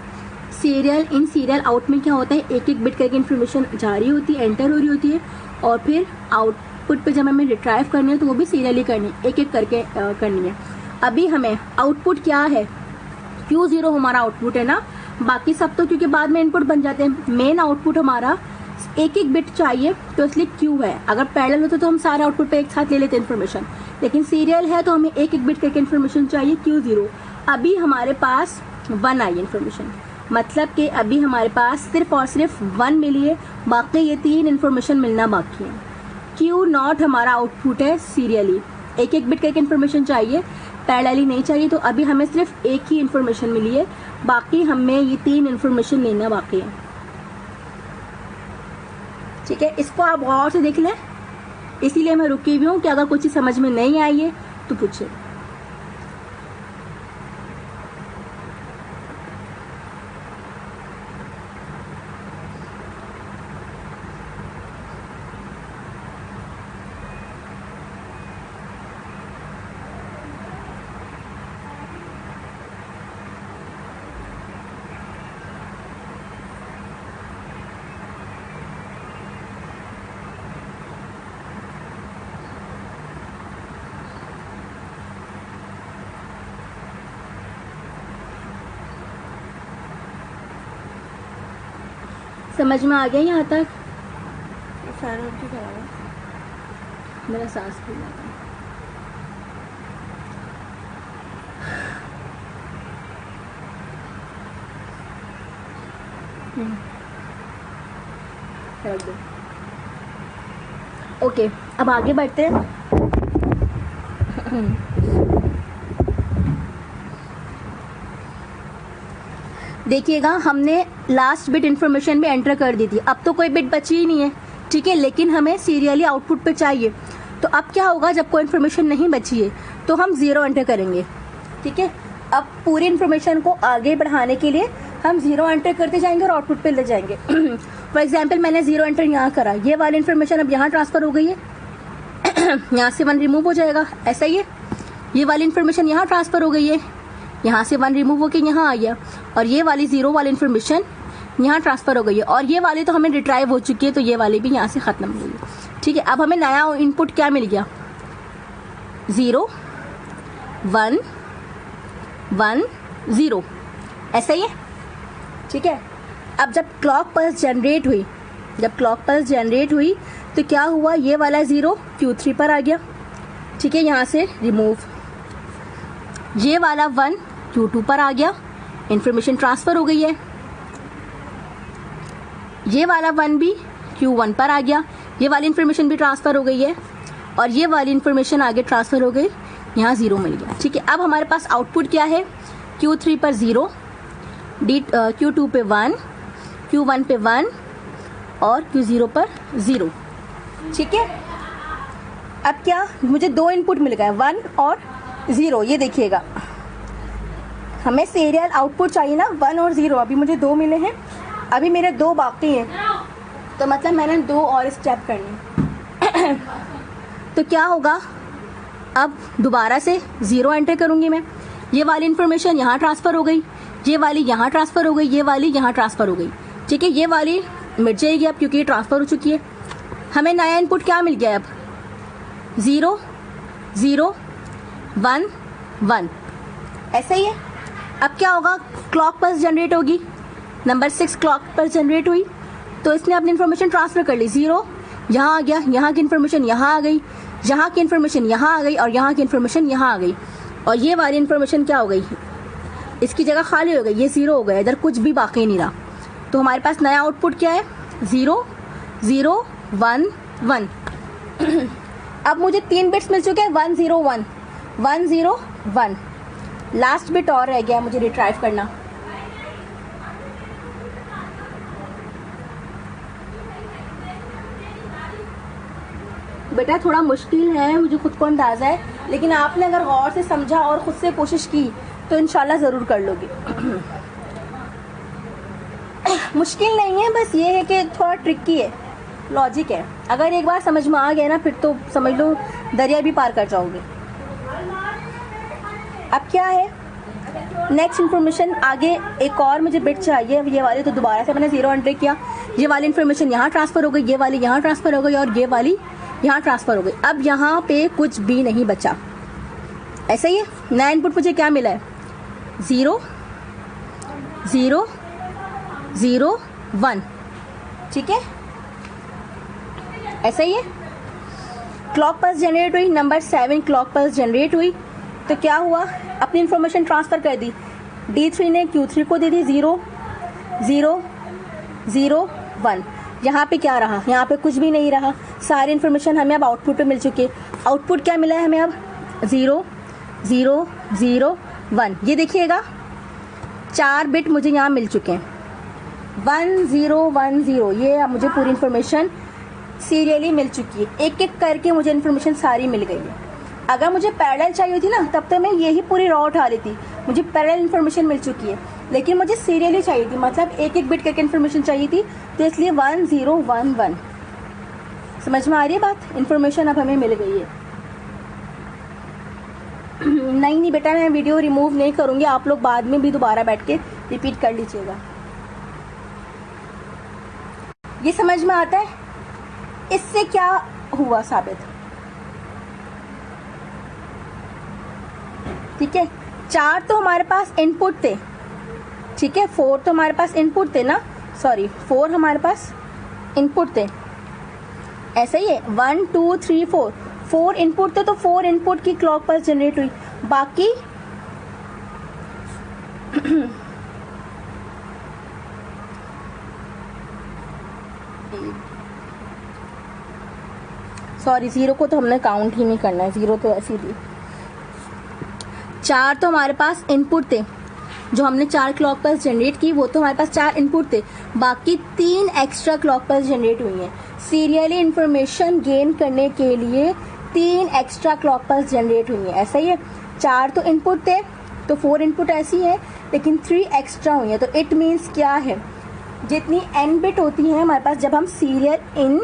सीरियल इन सीरियल आउट में क्या होता है, एक एक बिट करके इन्फॉर्मेशन जारी होती है, एंटर हो रही होती है, और फिर आउटपुट पे जब हमें रिट्राइव करनी है तो वो भी सीरियली करनी है, एक एक करके करनी है। अभी हमें आउटपुट क्या है, Q0 हमारा आउटपुट है ना, बाकी सब तो क्योंकि बाद में इनपुट बन जाते हैं। मेन आउटपुट हमारा एक एक बिट चाहिए, तो इसलिए Q है। अगर पैरेलल होता तो हम सारे आउटपुट पे एक साथ ले लेते इन्फॉर्मेशन, लेकिन सीरियल है तो हमें एक एक बिट करके इन्फॉर्मेशन चाहिए, Q0। अभी हमारे पास 1 आई इन्फॉर्मेशन, मतलब कि अभी हमारे पास सिर्फ और सिर्फ 1 मिली है, बाकी ये 3 इन्फॉर्मेशन मिलना बाकी है। Q0 हमारा आउटपुट है सीरियली, एक एक बिट करके इन्फॉर्मेशन चाहिए, पैरेलली नहीं चाहिए। तो अभी हमें सिर्फ एक ही इन्फॉर्मेशन मिली है, बाकी हमें ये 3 इन्फॉर्मेशन लेना बाकी है, ठीक है। इसको आप गौर से देख लें, इसीलिए मैं रुकी हुई हूँ कि अगर कुछ चीज़ समझ में नहीं आई है तो पूछे। समझ में आ गया यहाँ तक? मेरा सांस फूल जाता है। रख दो। ओके, अब आगे बढ़ते हैं। देखिएगा, हमने लास्ट बिट इन्फॉर्मेशन भी एंटर कर दी थी, अब तो कोई बिट बची ही नहीं है, ठीक है, लेकिन हमें सीरियली आउटपुट पे चाहिए। तो अब क्या होगा, जब कोई इन्फॉर्मेशन नहीं बची है तो हम 0 एंटर करेंगे, ठीक है। अब पूरी इन्फॉर्मेशन को आगे बढ़ाने के लिए हम 0 एंटर करते जाएंगे और आउटपुट पे ले जाएंगे। फॉर एग्जाम्पल मैंने 0 एंटर यहाँ करा, ये वाली इन्फॉर्मेशन अब यहाँ ट्रांसफर हो गई है, यहाँ से 1 रिमूव हो जाएगा, ऐसा ही है। ये वाली इन्फॉर्मेशन यहाँ ट्रांसफर हो गई है, यहाँ से 1 रिमूव होकर यहाँ आ गया, और ये वाली 0 वाली इन्फॉर्मेशन यहाँ ट्रांसफर हो गई है, और ये वाली तो हमें रिट्राइव हो चुकी है, तो ये वाली भी यहाँ से खत्म हो गई है। ठीक है, अब हमें नया इनपुट क्या मिल गया, 0 1 1 0, ऐसा ही है। ठीक है, अब जब क्लॉक पल्स जनरेट हुई तो क्या हुआ, ये वाला 0 Q3 पर आ गया। ठीक है, यहाँ से रिमूव, ये वाला 1 Q2 पर आ गया, इंफॉर्मेशन ट्रांसफर हो गई है। ये वाला 1 भी Q1 पर आ गया, ये वाली इंफॉर्मेशन भी ट्रांसफर हो गई है, और ये वाली इंफॉर्मेशन आगे ट्रांसफर हो गई, यहाँ 0 मिल गया। ठीक है, अब हमारे पास आउटपुट क्या है, Q3 पर 0, Q2 पे 1, Q1 पे 1 और Q0 पर 0। ठीक है, अब क्या, मुझे 2 इनपुट मिल गए, 1 और 0। ये देखिएगा, हमें सीरियल आउटपुट चाहिए ना, 1 और 0। अभी मुझे 2 मिले हैं, अभी मेरे 2 बाकी हैं, तो मतलब मैंने 2 और स्टेप करनी। तो क्या होगा, अब दोबारा से 0 एंटर करूंगी मैं, ये वाली इन्फॉर्मेशन यहाँ ट्रांसफर हो गई, ये वाली यहाँ ट्रांसफर हो गई, ये वाली यहाँ ट्रांसफर हो गई। ठीक है, ये वाली मिट जाएगी अब, क्योंकि ये ट्रांसफर हो चुकी है। हमें नया इनपुट क्या मिल गया अब, 0 0 1 1, ऐसा ही है। अब क्या होगा, क्लॉक पल्स जनरेट होगी, नंबर 6 क्लॉक पल्स जनरेट हुई, तो इसने अपनी इन्फॉर्मेशन ट्रांसफर कर ली, 0 यहाँ आ गया, यहाँ की इन्फॉर्मेशन यहाँ आ गई, यहाँ की इन्फॉर्मेशन यहाँ आ गई, और यहाँ की इन्फॉर्मेशन यहाँ आ गई, और ये वाली इन्फॉर्मेशन क्या हो गई, इसकी जगह खाली हो गई, ये 0 हो गया, इधर कुछ भी बाकी नहीं रहा। तो हमारे पास नया आउटपुट क्या है, 0 0 1 1। अब मुझे 3 बिट्स मिल चुके हैं, 1 0 1 1 0 1। लास्ट बिट और रह गया मुझे रिट्राइव करना। बेटा थोड़ा मुश्किल है, मुझे खुद को अंदाजा है, लेकिन आपने अगर गौर से समझा और खुद से कोशिश की तो इंशाल्लाह ज़रूर कर लोगे। मुश्किल नहीं है, बस ये है कि थोड़ा ट्रिकी है, लॉजिक है। अगर एक बार समझ में आ गया ना, फिर तो समझ लो दरिया भी पार कर जाओगे। अब क्या है, नेक्स्ट इन्फॉर्मेशन आगे एक और मुझे बिट चाहिए, ये वाली तो दोबारा से मैंने 0 एंटर किया, ये वाली इन्फॉर्मेशन यहाँ ट्रांसफ़र हो गई, ये वाली यहाँ ट्रांसफ़र हो गई, और ये वाली यहाँ ट्रांसफ़र हो गई। अब यहाँ पे कुछ भी नहीं बचा, ऐसा ही है। नया इनपुट मुझे क्या मिला है, 0 0 0 1। ठीक है, ऐसा ही है। क्लॉक पल्स जनरेट हुई, नंबर 7 क्लॉक पल्स जनरेट हुई, तो क्या हुआ, अपनी इन्फॉर्मेशन ट्रांसफ़र कर दी, D3 ने Q3 को दे दी 0 0 0 1। यहाँ पे क्या रहा, यहाँ पे कुछ भी नहीं रहा, सारी इन्फॉर्मेशन हमें अब आउटपुट पे मिल चुकी है। आउटपुट क्या मिला है हमें अब, 0 0 0 1। ये देखिएगा 4 बिट मुझे यहाँ मिल चुके हैं, 1 0 1 0। ये अब मुझे पूरी इन्फॉर्मेशन सीरियली मिल चुकी है, एक एक करके मुझे इन्फॉर्मेशन सारी मिल गई है। अगर मुझे पैरेलल चाहिए थी ना, तब तक मैं यही पूरी रॉ उठा ली थी, मुझे पैरेलल इन्फॉर्मेशन मिल चुकी है, लेकिन मुझे सीरियली चाहिए थी, मतलब एक एक बिट करके इन्फॉर्मेशन चाहिए थी, तो इसलिए 1 0 1 1। समझ में आ रही है बात, इन्फॉर्मेशन अब हमें मिल गई है। नहीं बेटा, मैं वीडियो रिमूव नहीं करूँगी, आप लोग बाद में भी दोबारा बैठ के रिपीट कर लीजिएगा। ये समझ में आता है, इससे क्या हुआ साबित। ठीक है, 4 तो हमारे पास इनपुट थे, ठीक है, 4 तो हमारे पास इनपुट थे ना, सॉरी 4 हमारे पास इनपुट थे, ऐसा ही है। 1 2 3 4 4 इनपुट थे, तो 4 इनपुट की क्लॉक पल्स जनरेट हुई, बाकी सॉरी 0 को तो हमने काउंट ही नहीं करना है, 0 तो ऐसी थी। 4 तो हमारे पास इनपुट थे, जो हमने 4 क्लॉक पल्स जनरेट की, वो तो हमारे पास 4 इनपुट थे, बाकी 3 एक्स्ट्रा क्लॉक पल्स जनरेट हुई हैं। सीरियली इंफॉर्मेशन गेन करने के लिए 3 एक्स्ट्रा क्लॉक पल्स जनरेट हुई हैं, ऐसा ही है। 4 तो इनपुट थे, तो 4 इनपुट ऐसी है लेकिन 3 एक्स्ट्रा हुई है। तो इट मीन्स क्या है, जितनी n बिट होती है हमारे पास जब हम सीरियल इन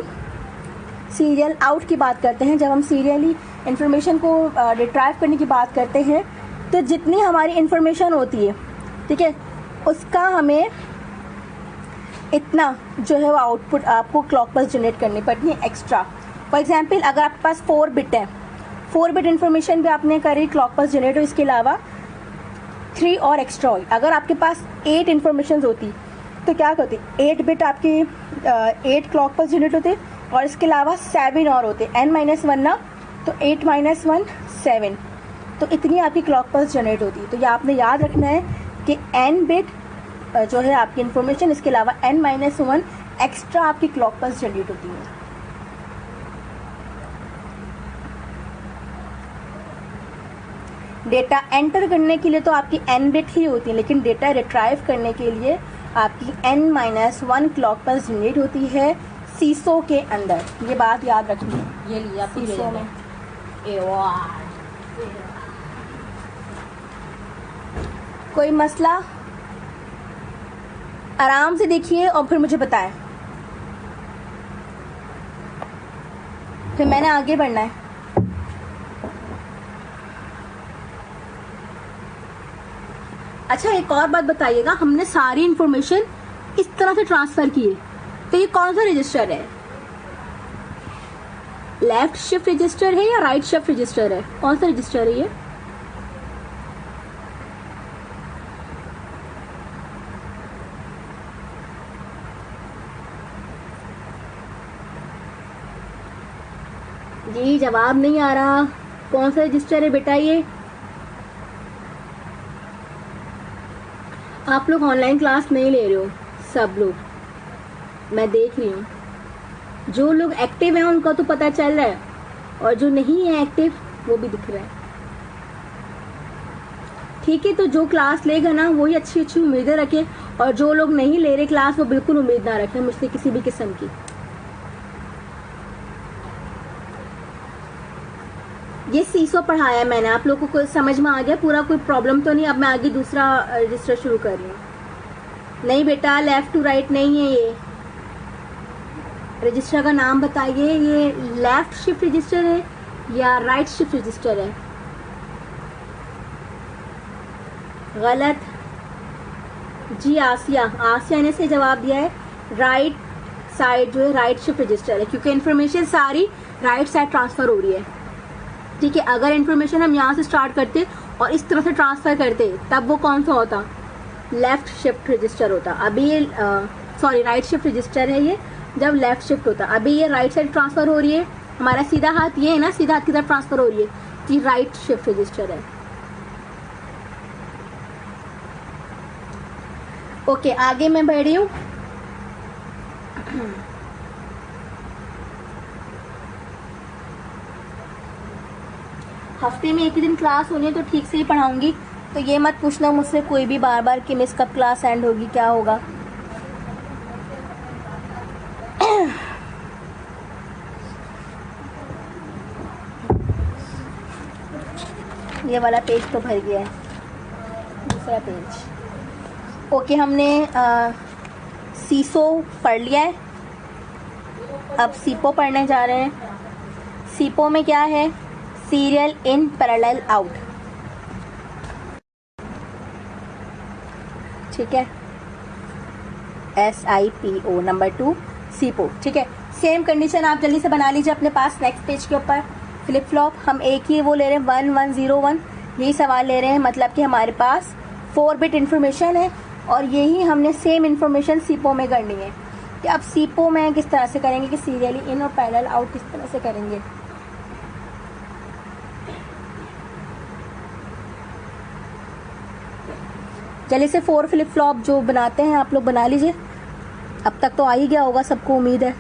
सीरियल आउट की बात करते हैं, जब हम सीरियली इंफॉर्मेशन को रिट्राइव करने की बात करते हैं, तो जितनी हमारी इंफॉर्मेशन होती है, ठीक है, उसका हमें इतना जो है वो आउटपुट आपको क्लॉक पल्स जनरेट करनी पड़ती है एक्स्ट्रा। फॉर एग्जांपल अगर आपके पास 4 बिट है, 4 बिट इन्फॉर्मेशन भी आपने करी क्लॉक पल्स जनरेट हो, इसके अलावा 3 और एक्स्ट्रा हुई। अगर आपके पास 8 इन्फॉर्मेशन होती तो क्या करती, 8 बिट आपकी 8 क्लॉक पल्स जनरेट होते और इसके अलावा 7 और होते, n-1 ना, तो 8 - 1 7, तो इतनी आपकी क्लॉक पल्स जनरेट होती है। तो ये आपने याद रखना है कि n बिट जो है आपकी इन्फॉर्मेशन, इसके अलावा n-1 एक्स्ट्रा आपकी क्लॉक पल्स जनरेट होती है। डेटा एंटर करने के लिए तो आपकी n बिट ही होती है, लेकिन डेटा रिट्राइव करने के लिए आपकी n-1 क्लॉक पल्स जनरेट होती है सीसो के अंदर। ये बात याद रखनी है। ये लिया सीसो में कोई मसला आराम से देखिए और फिर मुझे बताएं, फिर मैंने आगे बढ़ना है। अच्छा एक और बात बताइएगा, हमने सारी इंफॉर्मेशन इस तरह से ट्रांसफर की है, तो ये कौन सा रजिस्टर है? लेफ्ट शिफ्ट रजिस्टर है या राइट शिफ्ट रजिस्टर है? कौन सा रजिस्टर है ये? जी जवाब नहीं आ रहा। कौन सा रजिस्टर है बेटा ये? आप लोग ऑनलाइन क्लास नहीं ले रहे हो, सब लोग, मैं देख रही हूँ। जो लोग एक्टिव हैं उनका तो पता चल रहा है, और जो नहीं है एक्टिव वो भी दिख रहा है। ठीक है, तो जो क्लास लेगा ना वही अच्छी अच्छी उम्मीदें रखे, और जो लोग नहीं ले रहे क्लास वो बिल्कुल उम्मीद ना रखें मुझसे किसी भी किस्म की। ये सीसो पढ़ाया मैंने, आप लोगों को समझ में आ गया पूरा? कोई प्रॉब्लम तो नहीं? अब मैं आगे दूसरा रजिस्टर शुरू कर रही हूँ। नहीं बेटा, लेफ्ट टू राइट नहीं है ये रजिस्टर का नाम बताइए। ये लेफ्ट शिफ्ट रजिस्टर है या राइट शिफ्ट रजिस्टर है? गलत जी। आसिया ने से जवाब दिया है राइट साइड जो है राइट शिफ्ट रजिस्टर है, क्योंकि इन्फॉर्मेशन सारी राइट साइड ट्रांसफर हो रही है। ठीक है, अगर इन्फॉर्मेशन हम यहाँ से स्टार्ट करते और इस तरह से ट्रांसफर करते तब वो कौन सा होता? लेफ्ट शिफ्ट रजिस्टर होता। अभी ये सॉरी राइट शिफ्ट रजिस्टर है ये, जब लेफ्ट शिफ्ट होता। अभी ये राइट साइड ट्रांसफर हो रही है, हमारा सीधा हाथ ये है ना, सीधा हाथ की तरफ ट्रांसफर हो रही है, कि राइट शिफ्ट रजिस्टर है। ओके, आगे मैं बढ़ रही हूँ। हफ्ते में एक ही दिन क्लास होनी है तो ठीक से ही पढ़ाऊंगी, तो ये मत पूछना मुझसे कोई भी बार बार कि मिस कब क्लास एंड होगी, क्या होगा। ये वाला पेज तो भर गया है, दूसरा पेज। ओके, हमने सीसो पढ़ लिया है, अब सीपो पढ़ने जा रहे हैं। सीपो में क्या है? Serial in parallel out. ठीक है, SIPO नंबर 2 सीपो। ठीक है, सेम कंडीशन आप जल्दी से बना लीजिए अपने पास। नेक्स्ट पेज के ऊपर फ्लिप फ्लॉप हम एक ही वो ले रहे हैं, 1101, यही सवाल ले रहे हैं, मतलब कि हमारे पास 4 बिट इन्फॉर्मेशन है और यही हमने सेम इन्फॉर्मेशन सीपो में करनी है। कि अब सीपो में किस तरह से करेंगे कि सीरियली इन और पैरेलल आउट किस तरह से करेंगे। जल्दी से 4 फ्लिप फ्लॉप जो बनाते हैं आप लोग बना लीजिए। अब तक तो आ ही गया होगा सबको, उम्मीद है।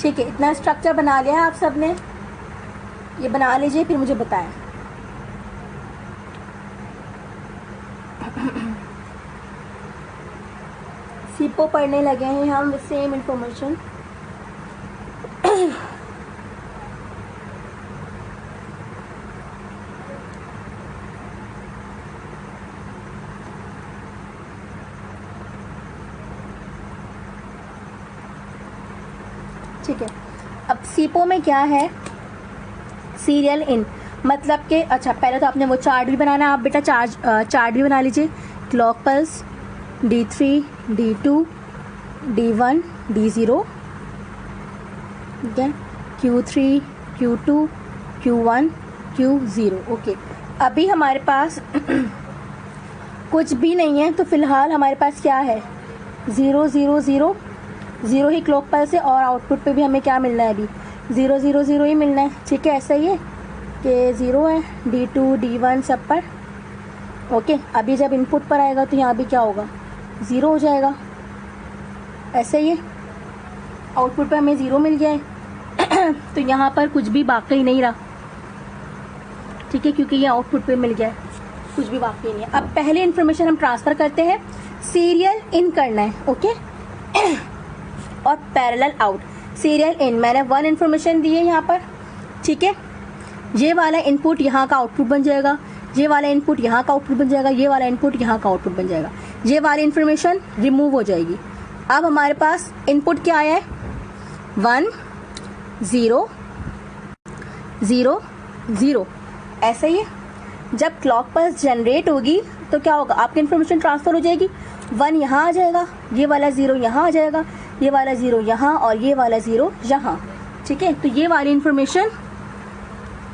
ठीक है, इतना स्ट्रक्चर बना लिया है आप सब ने, ये बना लीजिए फिर मुझे बताएं। सीपो पढ़ने लगे हैं हम, सेम इंफॉर्मेशन। ठीक है, अब सीपो में क्या है, सीरियल इन, मतलब कि अच्छा पहले तो आपने वो चार्ट भी बनाना है। आप बेटा चार्ट भी बना लीजिए। Clock pulse D3, D2, D1, D0, ठीक है, Q3, Q2, Q1, Q0। Okay, अभी हमारे पास कुछ भी नहीं है, तो फिलहाल हमारे पास क्या है, 0 0 0 0 ही क्लॉक पल्स है, और आउटपुट पे भी हमें क्या मिलना है, अभी 0 0 0 ही मिलना है। ठीक है, ऐसा ही है कि 0 है D2, D1 सब पर। ओके, अभी जब इनपुट पर आएगा तो यहाँ भी क्या होगा, 0 हो जाएगा। ऐसे ही है, आउटपुट पे हमें 0 मिल गया है तो यहाँ पर कुछ भी बाकी नहीं रहा। ठीक है, क्योंकि ये आउटपुट पे मिल गया है, कुछ भी बाकी नहीं है। अब पहले इन्फॉर्मेशन हम ट्रांसफ़र करते हैं, सीरियल इन करना है। ओके और पैरेलल आउट। सीरियल इन मैंने 1 इन्फॉर्मेशन दी है यहाँ पर। ठीक है, ये वाला इनपुट यहाँ का आउटपुट बन जाएगा, ये वाला इनपुट यहाँ का आउटपुट बन जाएगा, ये वाला इनपुट यहाँ का आउटपुट बन जाएगा। ये वाली इन्फॉर्मेशन रिमूव हो जाएगी। अब हमारे पास इनपुट क्या आया है, 1 0 0 0। ऐसा ही है, जब क्लॉक पल्स जनरेट होगी तो क्या होगा, आपकी इन्फॉर्मेशन ट्रांसफ़र हो जाएगी। 1 यहाँ आ जाएगा, ये वाला 0 यहाँ आ जाएगा, ये वाला 0 यहाँ, और ये वाला 0 यहाँ। ठीक है, तो ये वाली इन्फॉर्मेशन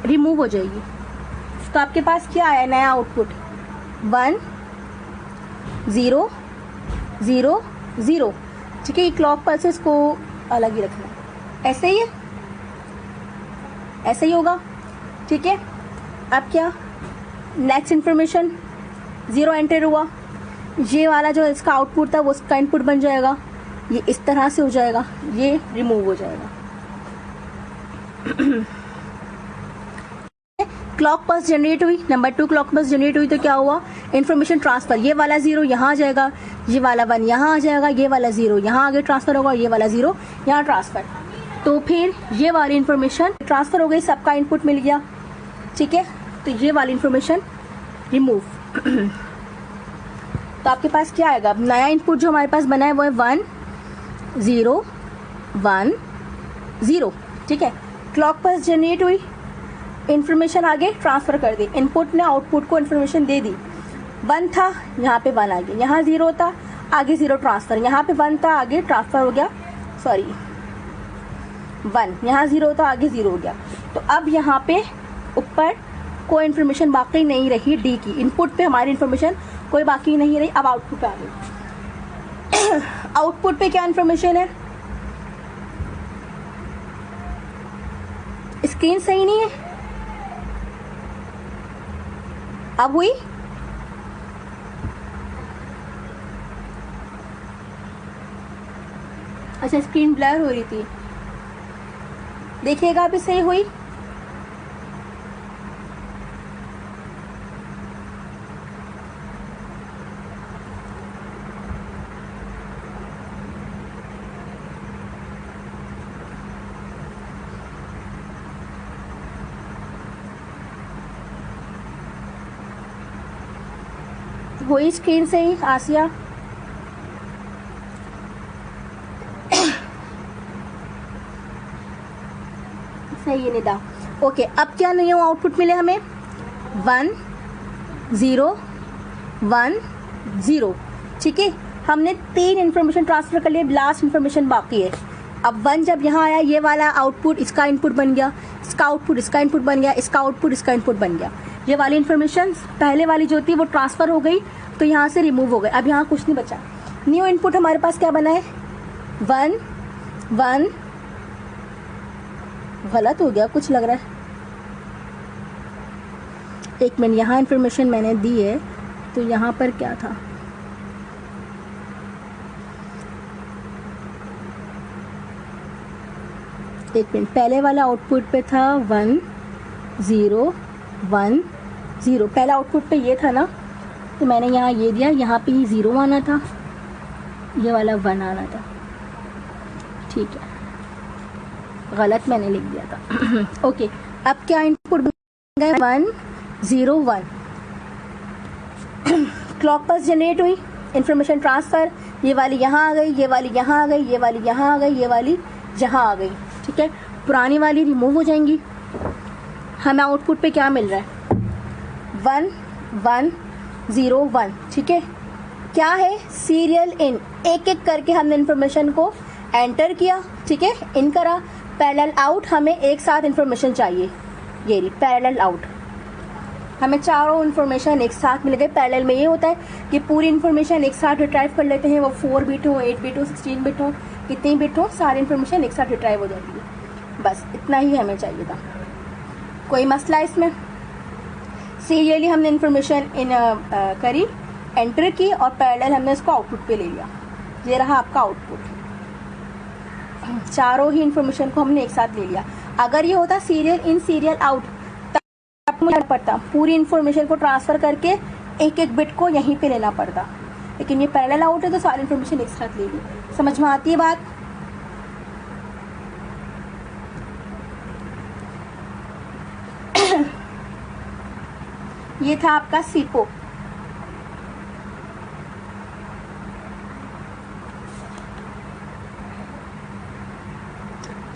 रिमूव हो जाएगी। तो आपके पास क्या आया नया आउटपुट, 1 0 0 0। ठीक है, ये क्लॉक पल्सेस को अलग ही रखना, ऐसे ही है, ऐसे ही होगा। ठीक है, अब क्या, नेक्स्ट इन्फॉर्मेशन 0 एंटर हुआ, ये वाला जो इसका आउटपुट था वो उसका इनपुट बन जाएगा, ये इस तरह से हो जाएगा, ये रिमूव हो जाएगा। क्लॉक पल्स जनरेट हुई, नंबर 2 क्लॉक पल्स जनरेट हुई तो क्या हुआ, इन्फॉर्मेशन ट्रांसफर, ये वाला 0 यहाँ आ जाएगा, ये वाला 1 यहाँ आ जाएगा, ये वाला 0 यहाँ आगे ट्रांसफर होगा, ये वाला 0 यहाँ ट्रांसफर। तो फिर ये वाली इन्फॉर्मेशन ट्रांसफर हो गई, सबका इनपुट मिल गया। ठीक है, तो ये वाली इन्फॉर्मेशन रिमूव। तो आपके पास क्या आएगा, नया इनपुट जो हमारे पास बना है वो है 1 0 1 0। ठीक है, क्लॉक पल्स जनरेट हुई, इन्फॉर्मेशन आगे ट्रांसफ़र कर दी, इनपुट ने आउटपुट को इन्फॉर्मेशन दे दी। 1 था, यहाँ पे 1 आ गया, यहाँ 0 था, आगे 0 ट्रांसफ़र, यहाँ पे 1 था, आगे ट्रांसफ़र हो गया, सॉरी 1, यहाँ 0 था, आगे 0 हो गया। तो अब यहाँ पे ऊपर कोई इन्फॉर्मेशन बाकी नहीं रही डी की, इनपुट पे हमारी इन्फॉर्मेशन कोई बाकी नहीं रही। अब आउटपुट पे आ गई। आउटपुट पे क्या इन्फॉर्मेशन है, स्क्रीन सही नहीं है, अब हुई, अच्छा स्क्रीन ब्लर हो रही थी, देखिएगा अभी सही हुई। हुई स्क्रीन से ही आसिया, सही है निदा। ओके, अब क्या नहीं हो आउटपुट मिले हमें, 1 0 1 0। ठीक है, हमने 3 इन्फॉर्मेशन ट्रांसफर कर लिए, लास्ट इन्फॉर्मेशन बाकी है। अब 1 जब यहाँ आया, ये वाला आउटपुट इसका इनपुट बन गया, इसका आउटपुट इसका इनपुट बन गया, इसका आउटपुट इसका इनपुट बन गया। ये वाली इन्फॉर्मेशन पहले वाली जो थी वो ट्रांसफ़र हो गई, तो यहाँ से रिमूव हो गए। अब यहाँ कुछ नहीं बचा। न्यू इनपुट हमारे पास क्या बना है, 1 1, गलत हो गया कुछ लग रहा है, एक मिनट, यहाँ इन्फॉर्मेशन मैंने दी है तो यहाँ पर क्या था, एक मिनट, पहले वाला आउटपुट पे था 1 0 1 0, पहला आउटपुट पे ये था ना, तो मैंने यहाँ ये दिया, यहाँ पे 0 आना था, ये वाला 1 आना था, ठीक है, गलत मैंने लिख दिया था। ओके, अब क्या इनपुट बन गया, 1 0 1, क्लॉक पल्स जनरेट हुई, इंफॉर्मेशन ट्रांसफ़र, ये वाली यहाँ आ गई, ये वाली यहाँ आ गई, ये वाली यहाँ आ गई, ये वाली यहाँ आ गई, ठीक है, पुरानी वाली रिमूव हो जाएंगी। हमें आउटपुट पे क्या मिल रहा है, 1 1 0 1, ठीक है, क्या है, सीरियल इन, एक एक करके हमने इन्फॉर्मेशन को एंटर किया, ठीक है, इन करा, पैरेलल आउट, हमें एक साथ इन्फॉर्मेशन चाहिए, ये रही पैरेलल आउट, हमें चारों इन्फॉर्मेशन एक साथ मिल गए। पैरेलल में ये होता है कि पूरी इन्फॉर्मेशन एक साथ रिट्राइव कर लेते हैं, वो 4 बिट हो, 8 बिट हो, 16 बिट हो, कितनी बिट हो, सारी इन्फॉर्मेशन एक साथ रिट्राइव हो जाती है। बस इतना ही हमें चाहिए था, कोई मसला इसमें। सीरियली हमने इन्फॉर्मेशन करी, एंटर की, और पैरेलल हमने इसको आउटपुट पे ले लिया, ये रहा आपका आउटपुट, चारों ही इन्फॉर्मेशन को हमने एक साथ ले लिया। अगर ये होता सीरियल इन सीरियल आउट, तब मुझे पड़ता पूरी इन्फॉर्मेशन को ट्रांसफ़र करके एक एक बिट को यहीं पे लेना पड़ता, लेकिन ये पैरेलल आउट है तो सारी इन्फॉर्मेशन एक साथ ले ली। समझ में आती है बात? ये था आपका सीपो।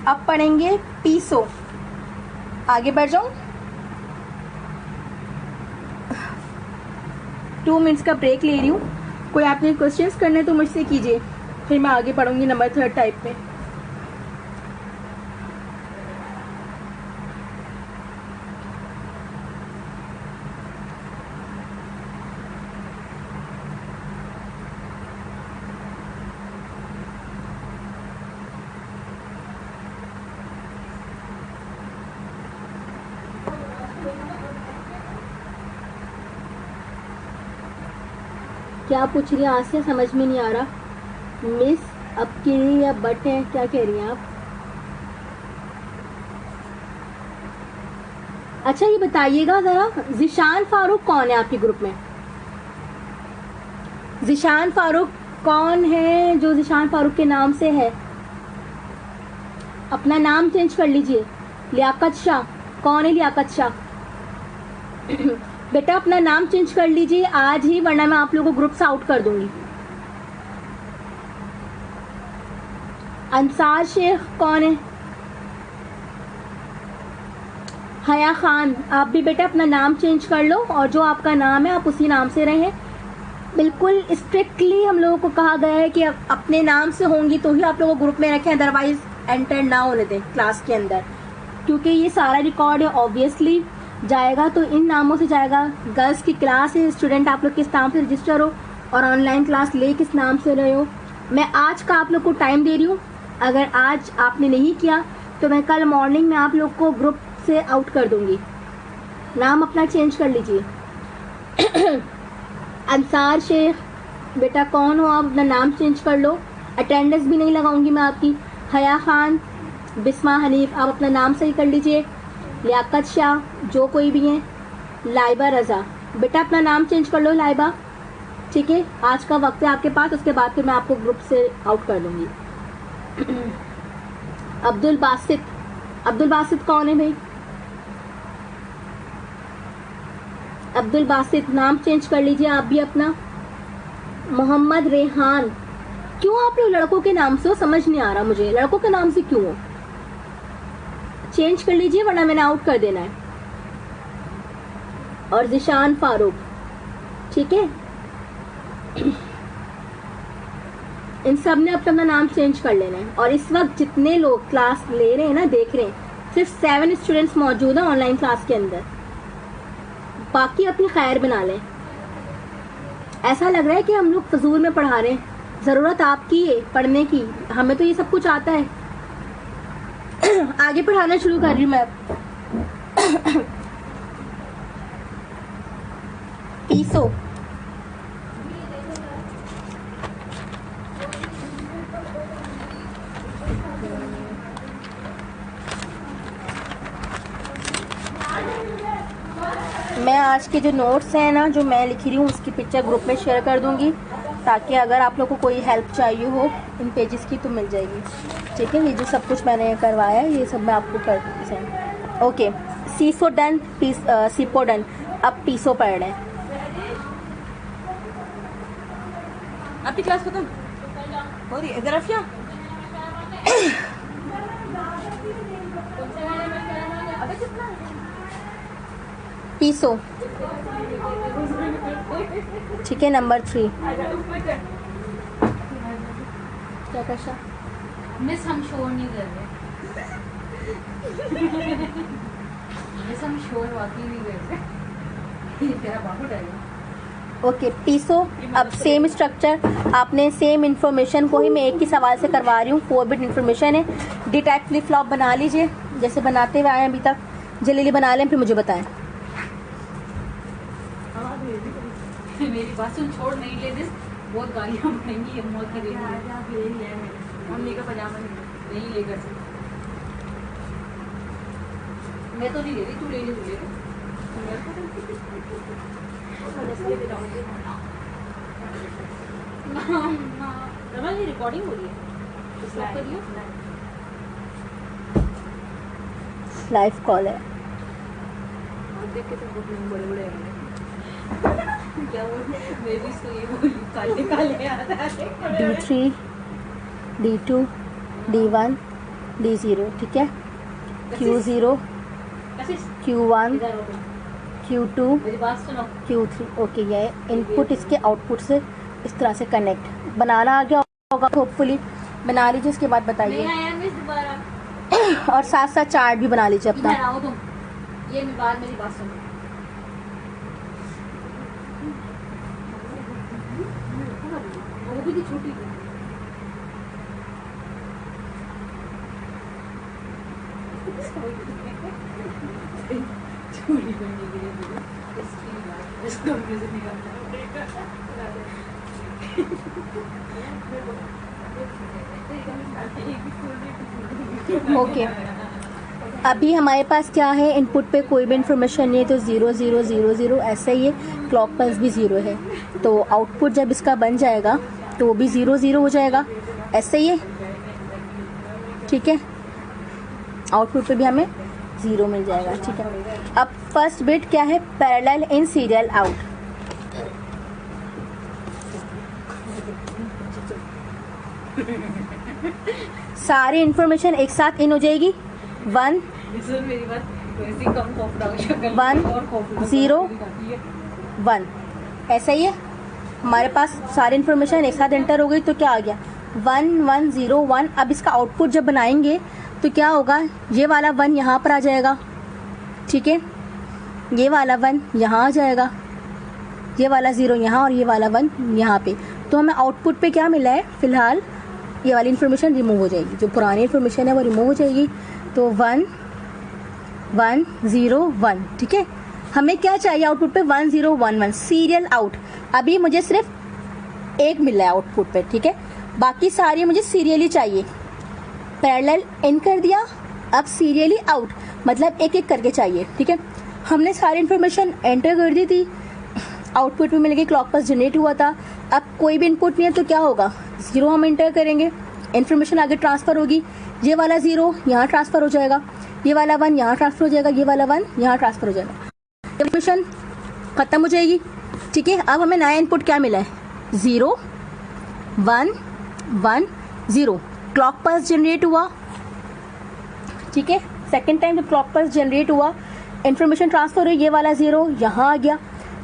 अब पढ़ेंगे पीसो। आगे बढ़ जाऊं, 2 मिनट्स का ब्रेक ले रही हूँ। कोई आपने क्वेश्चंस करने तो मुझसे कीजिए, फिर मैं आगे पढ़ूंगी नंबर 3 टाइप में। क्या पूछ रही है आसिया, समझ में नहीं आ रहा। मिस अब के लिए या बट है, क्या कह रही हैं आप? अच्छा ये बताइएगा जरा, जिशान फारूक कौन है आपके ग्रुप में? जिशान फारूक कौन है जो जिशान फारूक के नाम से है? अपना नाम चेंज कर लीजिए। लियाकत शाह, कौन है लियाकत शाह? बेटा अपना नाम चेंज कर लीजिए आज ही, वरना मैं आप लोगों को ग्रुप से आउट कर दूंगी। अंसार शेख कौन है? हया खान, आप भी बेटा अपना नाम चेंज कर लो, और जो आपका नाम है आप उसी नाम से रहें। बिल्कुल स्ट्रिक्टली हम लोगों को कहा गया है कि अपने नाम से होंगी तो ही आप लोगों को ग्रुप में रखें, अदरवाइज एंटर ना होने दें क्लास के अंदर, क्योंकि ये सारा रिकॉर्ड है, ऑब्वियसली जाएगा तो इन नामों से जाएगा। गर्ल्स की क्लास है, स्टूडेंट आप लोग किस नाम से रजिस्टर हो और ऑनलाइन क्लास ले किस नाम से रहे हो। मैं आज का आप लोग को टाइम दे रही हूँ, अगर आज आपने नहीं किया तो मैं कल मॉर्निंग में आप लोग को ग्रुप से आउट कर दूंगी। नाम अपना चेंज कर लीजिए। अंसार शेख बेटा कौन हो आप? अपना नाम चेंज कर लो, अटेंडेंस भी नहीं लगाऊंगी मैं आपकी। हया खान, बिस्मा हनीफ, आप अपना नाम सही कर लीजिए। लियाकत शाह, जो कोई भी हैं। लाइबा रज़ा, बेटा अपना नाम चेंज कर लो लाइबा, ठीक है। आज का वक्त है आपके पास, उसके बाद फिर मैं आपको ग्रुप से आउट कर दूंगी। अब्दुल बासित, अब्दुल बासित कौन है भाई? अब्दुल बासित नाम चेंज कर लीजिए आप भी अपना। मोहम्मद रेहान, क्यों आप लोग लड़कों के नाम से हो? समझ नहीं आ रहा मुझे, लड़कों के नाम से क्यों हो? चेंज कर लीजिए वरना मैंने आउट कर देना है। और जिशान फारूक, ठीक है। इन सब ने अपना नाम चेंज कर लेना है। और इस वक्त जितने लोग क्लास ले रहे हैं ना, देख रहे हैं, सिर्फ 7 स्टूडेंट्स मौजूद हैं ऑनलाइन क्लास के अंदर, बाकी अपनी खैर बना लें। ऐसा लग रहा है कि हम लोग फजूल में पढ़ा रहे हैं, जरूरत आपकी है पढ़ने की, हमें तो ये सब कुछ आता है। आगे पढ़ाना शुरू कर रही हूँ मैं। पीसो, मैं आज के जो नोट्स हैं ना, जो मैं लिख रही हूँ, उसकी पिक्चर ग्रुप में शेयर कर दूँगी, ताकि अगर आप लोग को कोई हेल्प चाहिए हो इन पेजेस की तो मिल जाएगी। ठीक है, ये जो सब कुछ मैंने करवाया है ये सब मैं आपको कर दूँगी सेंड। ओके, सीसो डन, सीपो डन। अब पीसो पढ़ रहे हैं। आपकी क्लास खत्म हो रही है? इधर रफिया पीसो। ठीक है, नंबर 3 क्या कशा मिस हम शोर नहीं कर रहे। मिस हम शोर वाकई नहीं कर रहे। तेरा बाबू डालेगा। ओके, पीसो। अब सेम स्ट्रक्चर, आपने सेम इन्फॉर्मेशन को ही मैं एक ही सवाल से करवा रही हूँ। 4 बिट इन्फॉर्मेशन है। डी टाइप फ्लिप फ्लॉप बना लीजिए जैसे बनाते हुए आए हैं अभी तक। जल्दी बना लें, फिर मुझे बताएं। मेरी बात सुन, छोड़ नहीं ले दिस, बहुत गालियाँ पड़ेंगी। ये मौत खरीदनी है। मम्मी का पजामा नहीं लेकर से। मैं तो नहीं ले रही, तू ले ले, तू ले ले। रमन, ये रिकॉर्डिंग हो रही है? स्टॉप कर दियो। लाइव कॉल है। देख के तो बहुत बड़े बड़े हैं। क्या बोल, मैं भी इसको ये बोली, काले काले आता है। D3, D2, D1, D0। ठीक है, Q0, Q1, Q2, मेरी बात सुनो। Q3। ओके, ये इनपुट इसके आउटपुट से इस तरह से कनेक्ट बनाना आ गया होगा। होपफुली बना लीजिए, इसके बाद बताइए। नहीं आया मिस दोबारा। और साथ साथ चार्ट भी बना लीजिए अपना। इधर आओ तुम। ये बात, मेरी बात सुनो। वो भी तो छोटी थी। छोटी बनने के लिए इसको मुझे निकालना ओके, अभी हमारे पास क्या है, इनपुट पे कोई भी इन्फॉर्मेशन नहीं है, तो 0 0 0 0 ऐसा ही है। क्लॉक पल्स भी 0 है, तो आउटपुट जब इसका बन जाएगा तो वो भी 0 0 हो जाएगा। ऐसे ही है। ठीक है, आउटपुट पे भी हमें 0 मिल जाएगा। ठीक है, अब फर्स्ट बिट क्या है, पैरेलल इन सीरियल आउट। सारी इन्फॉर्मेशन एक साथ इन हो जाएगी। 1 मेरी बात वैसे ही कम खौफ डाल शक्ल 1 और खौफ 0 1 ऐसा ही है। हमारे पास सारी इन्फॉर्मेशन एक साथ एंटर हो गई, तो क्या आ गया 1 1 0 1। अब इसका आउटपुट जब बनाएंगे तो क्या होगा, ये वाला 1 यहाँ पर आ जाएगा। ठीक है, ये वाला 1 यहाँ आ जाएगा, ये वाला 0 यहाँ और ये वाला 1 यहाँ पे। तो हमें आउटपुट पे क्या मिला है, फिलहाल ये वाली इन्फॉर्मेशन रिमूव हो जाएगी, जो पुरानी इन्फॉर्मेशन है वो रिमूव हो जाएगी। तो 1 1 0 1। ठीक है, हमें क्या चाहिए आउटपुट पे 1 0 1 1 सीरियल आउट। अभी मुझे सिर्फ एक मिला है आउटपुट पे। ठीक है, बाकी सारी मुझे सीरियली चाहिए। पैरेलल इन कर दिया, अब सीरियली आउट, मतलब एक एक करके चाहिए। ठीक है, हमने सारी इन्फॉर्मेशन एंटर कर दी थी, आउटपुट में मिल गई, क्लॉक पल्स जनरेट हुआ था। अब कोई भी इनपुट नहीं है तो क्या होगा, 0 हम एंटर करेंगे, इन्फॉर्मेशन आगे ट्रांसफर होगी। ये वाला 0 यहाँ ट्रांसफर हो जाएगा, ये वाला 1 यहाँ ट्रांसफर हो जाएगा, ये वाला 1 यहाँ ट्रांसफर हो जाएगा। इन्फॉर्मेशन खत्म हो जाएगी। ठीक है, अब हमें नया इनपुट क्या मिला है, 0 1 1 0। क्लॉक पल्स जनरेट हुआ। ठीक है, सेकेंड टाइम जब क्लॉक पल्स जनरेट हुआ, इन्फॉर्मेशन ट्रांसफर हुई, ये वाला 0 यहाँ आ गया,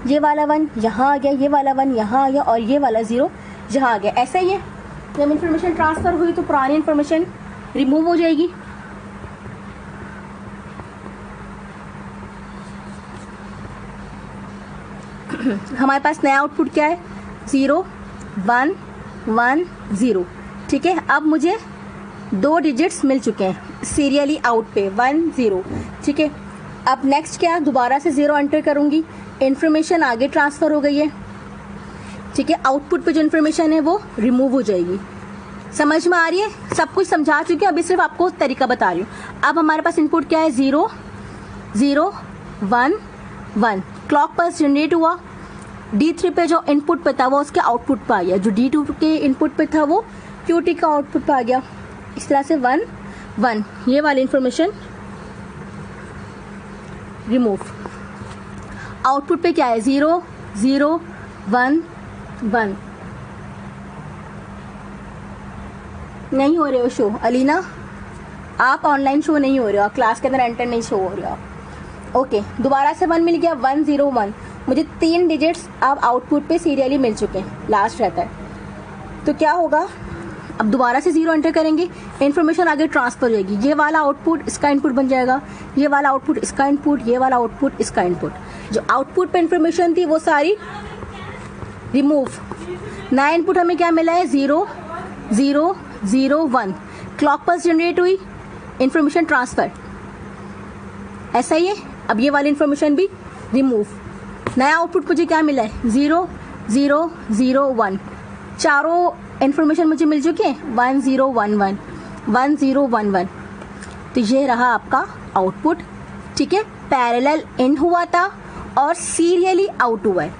ये वाला 1 यहाँ आ गया, ये वाला 1 यहाँ आ गया और ये वाला 0 यहाँ आ गया। ऐसा ही है, जब इन्फॉर्मेशन ट्रांसफर हुई तो पुरानी इन्फॉर्मेशन रिमूव हो जाएगी। हमारे पास नया आउटपुट क्या है, 0 1 1 0। ठीक है, अब मुझे 2 डिजिट्स मिल चुके हैं सीरियली आउट पे 1 0। ठीक है, अब नेक्स्ट क्या, दोबारा से 0 एंटर करूंगी, इन्फॉर्मेशन आगे ट्रांसफर हो गई है। ठीक है, आउटपुट पे जो इन्फॉर्मेशन है वो रिमूव हो जाएगी। समझ में आ रही है, सब कुछ समझा चुकी हूँ, अभी सिर्फ आपको तरीका बता रही हूँ। अब हमारे पास इनपुट क्या है, 0 0 1 1। क्लॉक पल्स जनरेट हुआ, D3 पे जो इनपुट पे था वो उसके आउटपुट पे आ गया, जो D2 के इनपुट पे था वो QT का आउटपुट पे आ गया। इस तरह से 1 1 ये वाली इंफॉर्मेशन रिमूव। आउटपुट पे क्या है 0 0 1 1। नहीं हो रहे हो शो अलीना, आप ऑनलाइन शो नहीं हो रहे हो, आप क्लास के अंदर एंटर नहीं शो हो रहे हो। ओके दोबारा से 1 मिल गया 1 0 1। मुझे 3 डिजिट्स अब आउटपुट पे सीरियली मिल चुके हैं, लास्ट रहता है तो क्या होगा, अब दोबारा से 0 एंटर करेंगे, इन्फॉर्मेशन आगे ट्रांसफर हो जाएगी। ये वाला आउटपुट इसका इनपुट बन जाएगा, ये वाला आउटपुट इसका इनपुट, ये वाला आउटपुट इसका इनपुट। जो आउटपुट पे इन्फॉर्मेशन थी वो सारी रिमूव। नया इनपुट हमें क्या मिला है 0 0 0 1। क्लॉक पल्स जनरेट हुई, इन्फॉर्मेशन ट्रांसफर, ऐसा ही है। अब ये वाली इन्फॉर्मेशन भी रिमूव। नया आउटपुट मुझे क्या मिला है 0 0 0 1। चारों इन्फॉर्मेशन मुझे मिल चुके हैं 1 0 1 1 1 0 1 1। तो ये रहा आपका आउटपुट, ठीक है। पैरेलल इन हुआ था और सीरियली आउट हुआ है,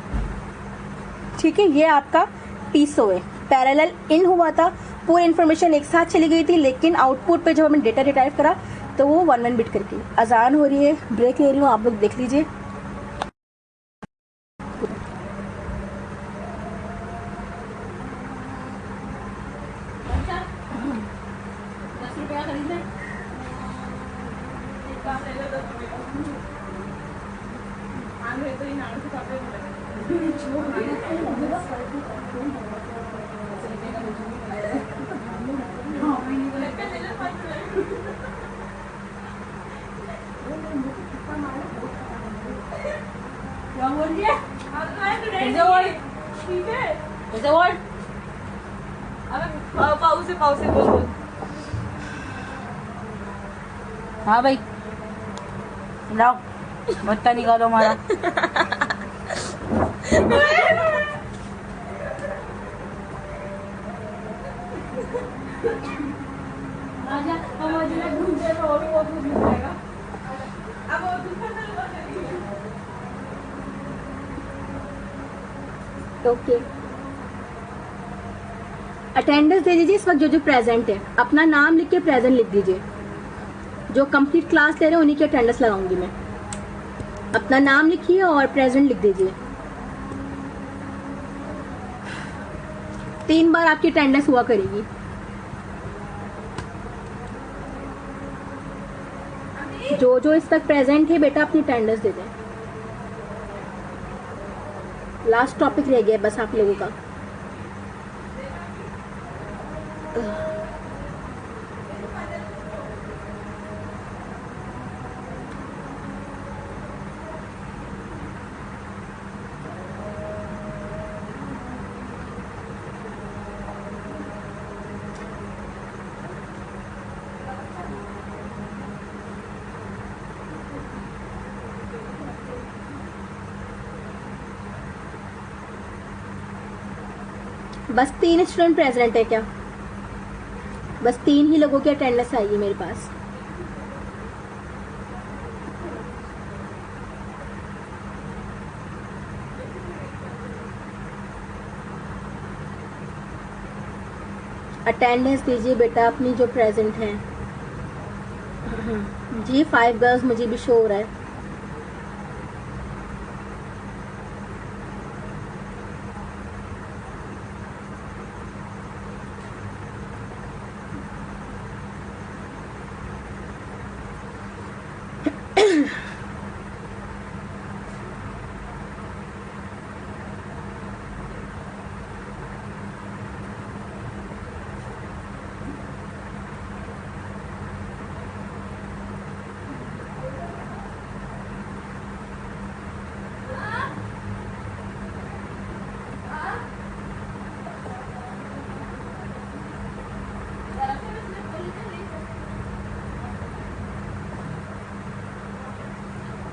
ठीक है। ये आपका पीसो है, पैरेलल इन हुआ था, पूरी इन्फॉर्मेशन एक साथ चली गई थी, लेकिन आउटपुट पे जब हमने डेटा रिटाइप करा तो वो 1 1 बिट करके। अजान हो रही है, ब्रेक ले रही हूँ, आप लोग देख लीजिए। पाउसे बोल। हाँ भाई लाओ भत्ता निकालो हमारा। ओके अटेंडेंस दे दीजिए इस वक्त जो जो प्रेजेंट है, अपना नाम लिख के प्रेजेंट लिख दीजिए। जो कंप्लीट क्लास ले रहे हैं उन्हीं की अटेंडेंस लगाऊंगी मैं। अपना नाम लिखिए और प्रेजेंट लिख दीजिए। 3 बार आपकी अटेंडेंस हुआ करेगी। जो जो इस वक्त प्रेजेंट है बेटा अपनी अटेंडेंस दे दें। लास्ट टॉपिक रह गया बस आप लोगों का। बस 3 स्टूडेंट प्रेजेंट है क्या? बस 3 ही लोगों की अटेंडेंस आई है मेरे पास। अटेंडेंस दीजिए बेटा अपनी जो प्रेजेंट है। जी 5 गर्ल्स मुझे भी शो हो रहा है।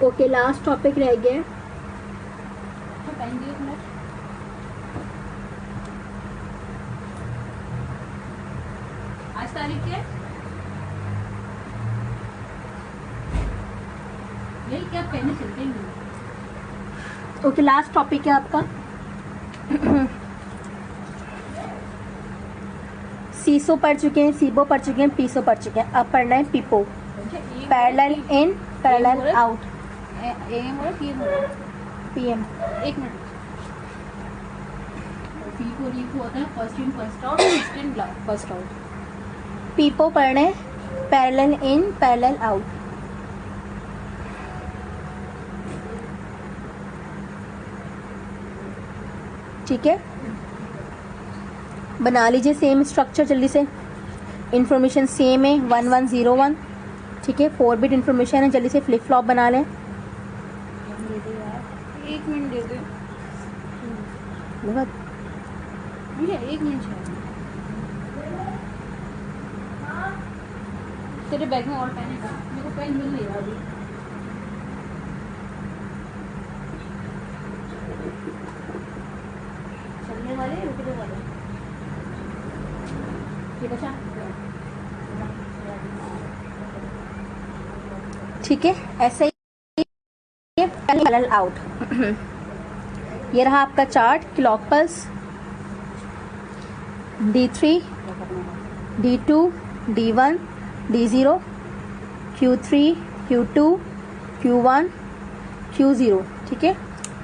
ओके लास्ट टॉपिक रह गया। आज तारीख क्या है? यही क्या पहले चलते ही नहीं। ओके, लास्ट टॉपिक है आपका सीसो पढ़ चुके हैं, सीबो पढ़ चुके हैं, पीसो पढ़ चुके हैं, अब पढ़ना है PIPO. Parallel in, parallel out, AM हो रहा PM हो रहा पीएम। एक मिनट। पीपो रीपो होता है first in first out, first in first out. PIPO पढ़ना है पैरेलल इन, पैरेलल आउट। ठीक है, बना लीजिए सेम स्ट्रक्चर जल्दी से। इंफॉर्मेशन सेम है 1101। ठीक है, 4 बिट इंफॉर्मेशन है, जल्दी से फ्लिप फ्लॉप बना लें। एक मिनट दे दो बहुत भैया, एक मिनट शायद। तेरे बैग में और पेन है क्या? मेरे को पेन मिल नहीं रहा अभी। चलने वाले रुकने वाले ये बचा। ठीक है, ऐसे ही पैरेलल आउट। ये रहा आपका chart, clock pulse D3, D2, D1, D0, Q3, Q2, Q1, Q0। ठीक है,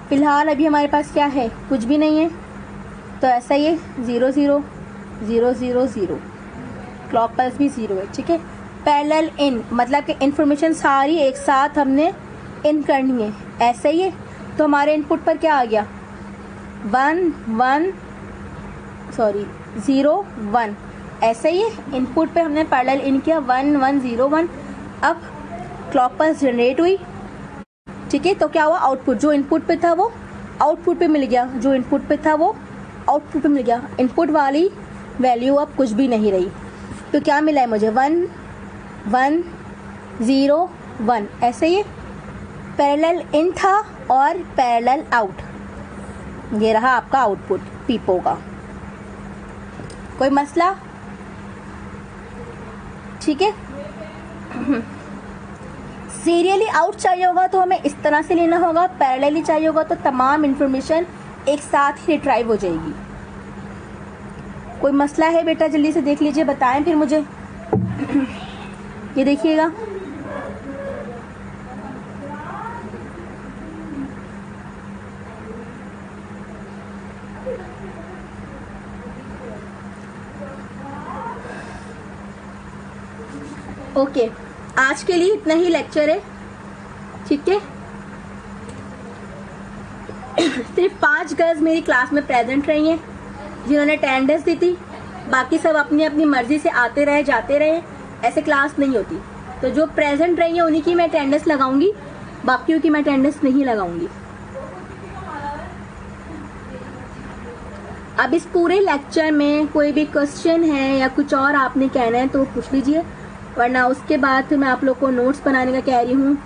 फिलहाल अभी हमारे पास क्या है, कुछ भी नहीं है, तो ऐसा ही है 0 0 0 0 0। क्लॉक पल्स भी 0 है। ठीक है, पैरेलल इन मतलब कि इंफॉर्मेशन सारी एक साथ हमने इन करनी है, ऐसा ही है। तो हमारे इनपुट पर क्या आ गया, 0 1, ऐसा ही है। इनपुट पे हमने पैरेलल इन किया 1 1 0 1। अब क्लॉक पल्स जनरेट हुई। ठीक है, तो क्या हुआ, आउटपुट जो इनपुट पे था वो आउटपुट पे मिल गया, जो इनपुट पे था वो आउटपुट पे मिल गया। इनपुट वाली वैल्यू अब कुछ भी नहीं रही, तो क्या मिला है मुझे, 1 1 0 1, ऐसे ही पैरेलल इन था और पैरेलल आउट। ये रहा आपका आउटपुट पीपो का। कोई मसला? ठीक है, सीरियली आउट चाहिए होगा तो हमें इस तरह से लेना होगा, पैरेलली चाहिए होगा तो तमाम इंफॉर्मेशन एक साथ ही रिट्राइव हो जाएगी। कोई मसला है बेटा, जल्दी से देख लीजिए, बताएं फिर मुझे। ये देखिएगा, ओके आज के लिए इतना ही लेक्चर है। ठीक है, सिर्फ 5 गर्ल्स मेरी क्लास में प्रेजेंट रही हैं जिन्होंने अटेंडेंस दी थी, बाकी सब अपनी अपनी मर्जी से आते रहे जाते रहे, ऐसे क्लास नहीं होती। तो जो प्रेजेंट रही है उन्हीं की मैं अटेंडेंस लगाऊंगी, बाकियों की मैं अटेंडेंस नहीं लगाऊंगी। अब इस पूरे लेक्चर में कोई भी क्वेश्चन है या कुछ और आपने कहना है तो पूछ लीजिए, वरना उसके बाद फिर मैं आप लोग को नोट्स बनाने का कह रही हूँ,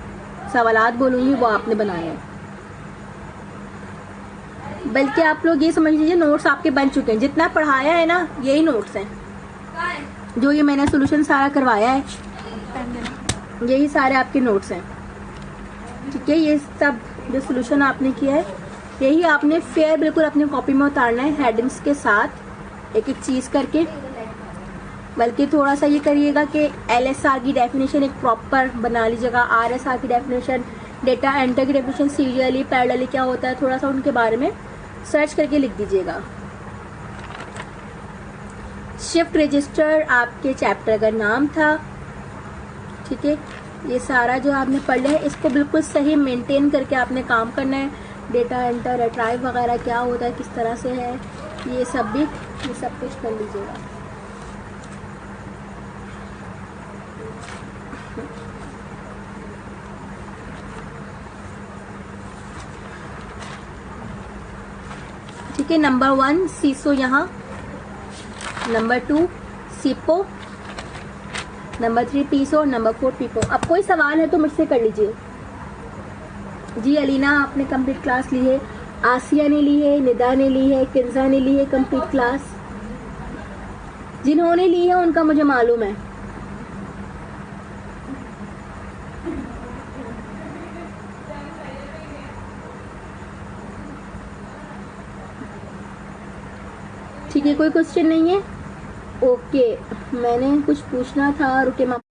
सवालात बोलूँगी वो आपने बनाए हैं। बल्कि आप लोग ये समझ लीजिए नोट्स आपके बन चुके हैं, जितना पढ़ाया है ना यही नोट्स हैं, जो ये मैंने सोल्यूशन सारा करवाया है यही सारे आपके नोट्स हैं। ठीक है, ये सब जो सोल्यूशन आपने किया है यही आपने फेयर बिल्कुल अपनी कॉपी में उतारना है, हेडिंग्स के साथ एक एक चीज़ करके। बल्कि थोड़ा सा ये करिएगा कि LSR की डेफिनेशन एक प्रॉपर बना लीजिएगा, RSR की डेफिनेशन, डेटा एंटर की डेफिनेशन, सीरियली पैरेलली क्या होता है, थोड़ा सा उनके बारे में सर्च करके लिख दीजिएगा। शिफ्ट रजिस्टर आपके चैप्टर का नाम था। ठीक है, ये सारा जो आपने पढ़ लिया है इसको बिल्कुल सही मेंटेन करके आपने काम करना है। डेटा एंटर, रिट्राइव वगैरह क्या होता है, किस तरह से है, ये सब भी ये सब कुछ कर लीजिएगा। ठीक है, नंबर 1 सीसो यहाँ, नंबर 2 सीपो, नंबर 3 पीसो, नंबर 4 पीपो। अब कोई सवाल है तो मुझसे कर लीजिए। जी अलीना आपने कंप्लीट क्लास ली है, आसिया ने ली है, निदा ने ली है, किंजा ने ली है कंप्लीट क्लास। जिन्होंने ली है उनका मुझे मालूम है। ठीक है, कोई क्वेश्चन नहीं है? ओके, मैंने कुछ पूछना था, रुके मैं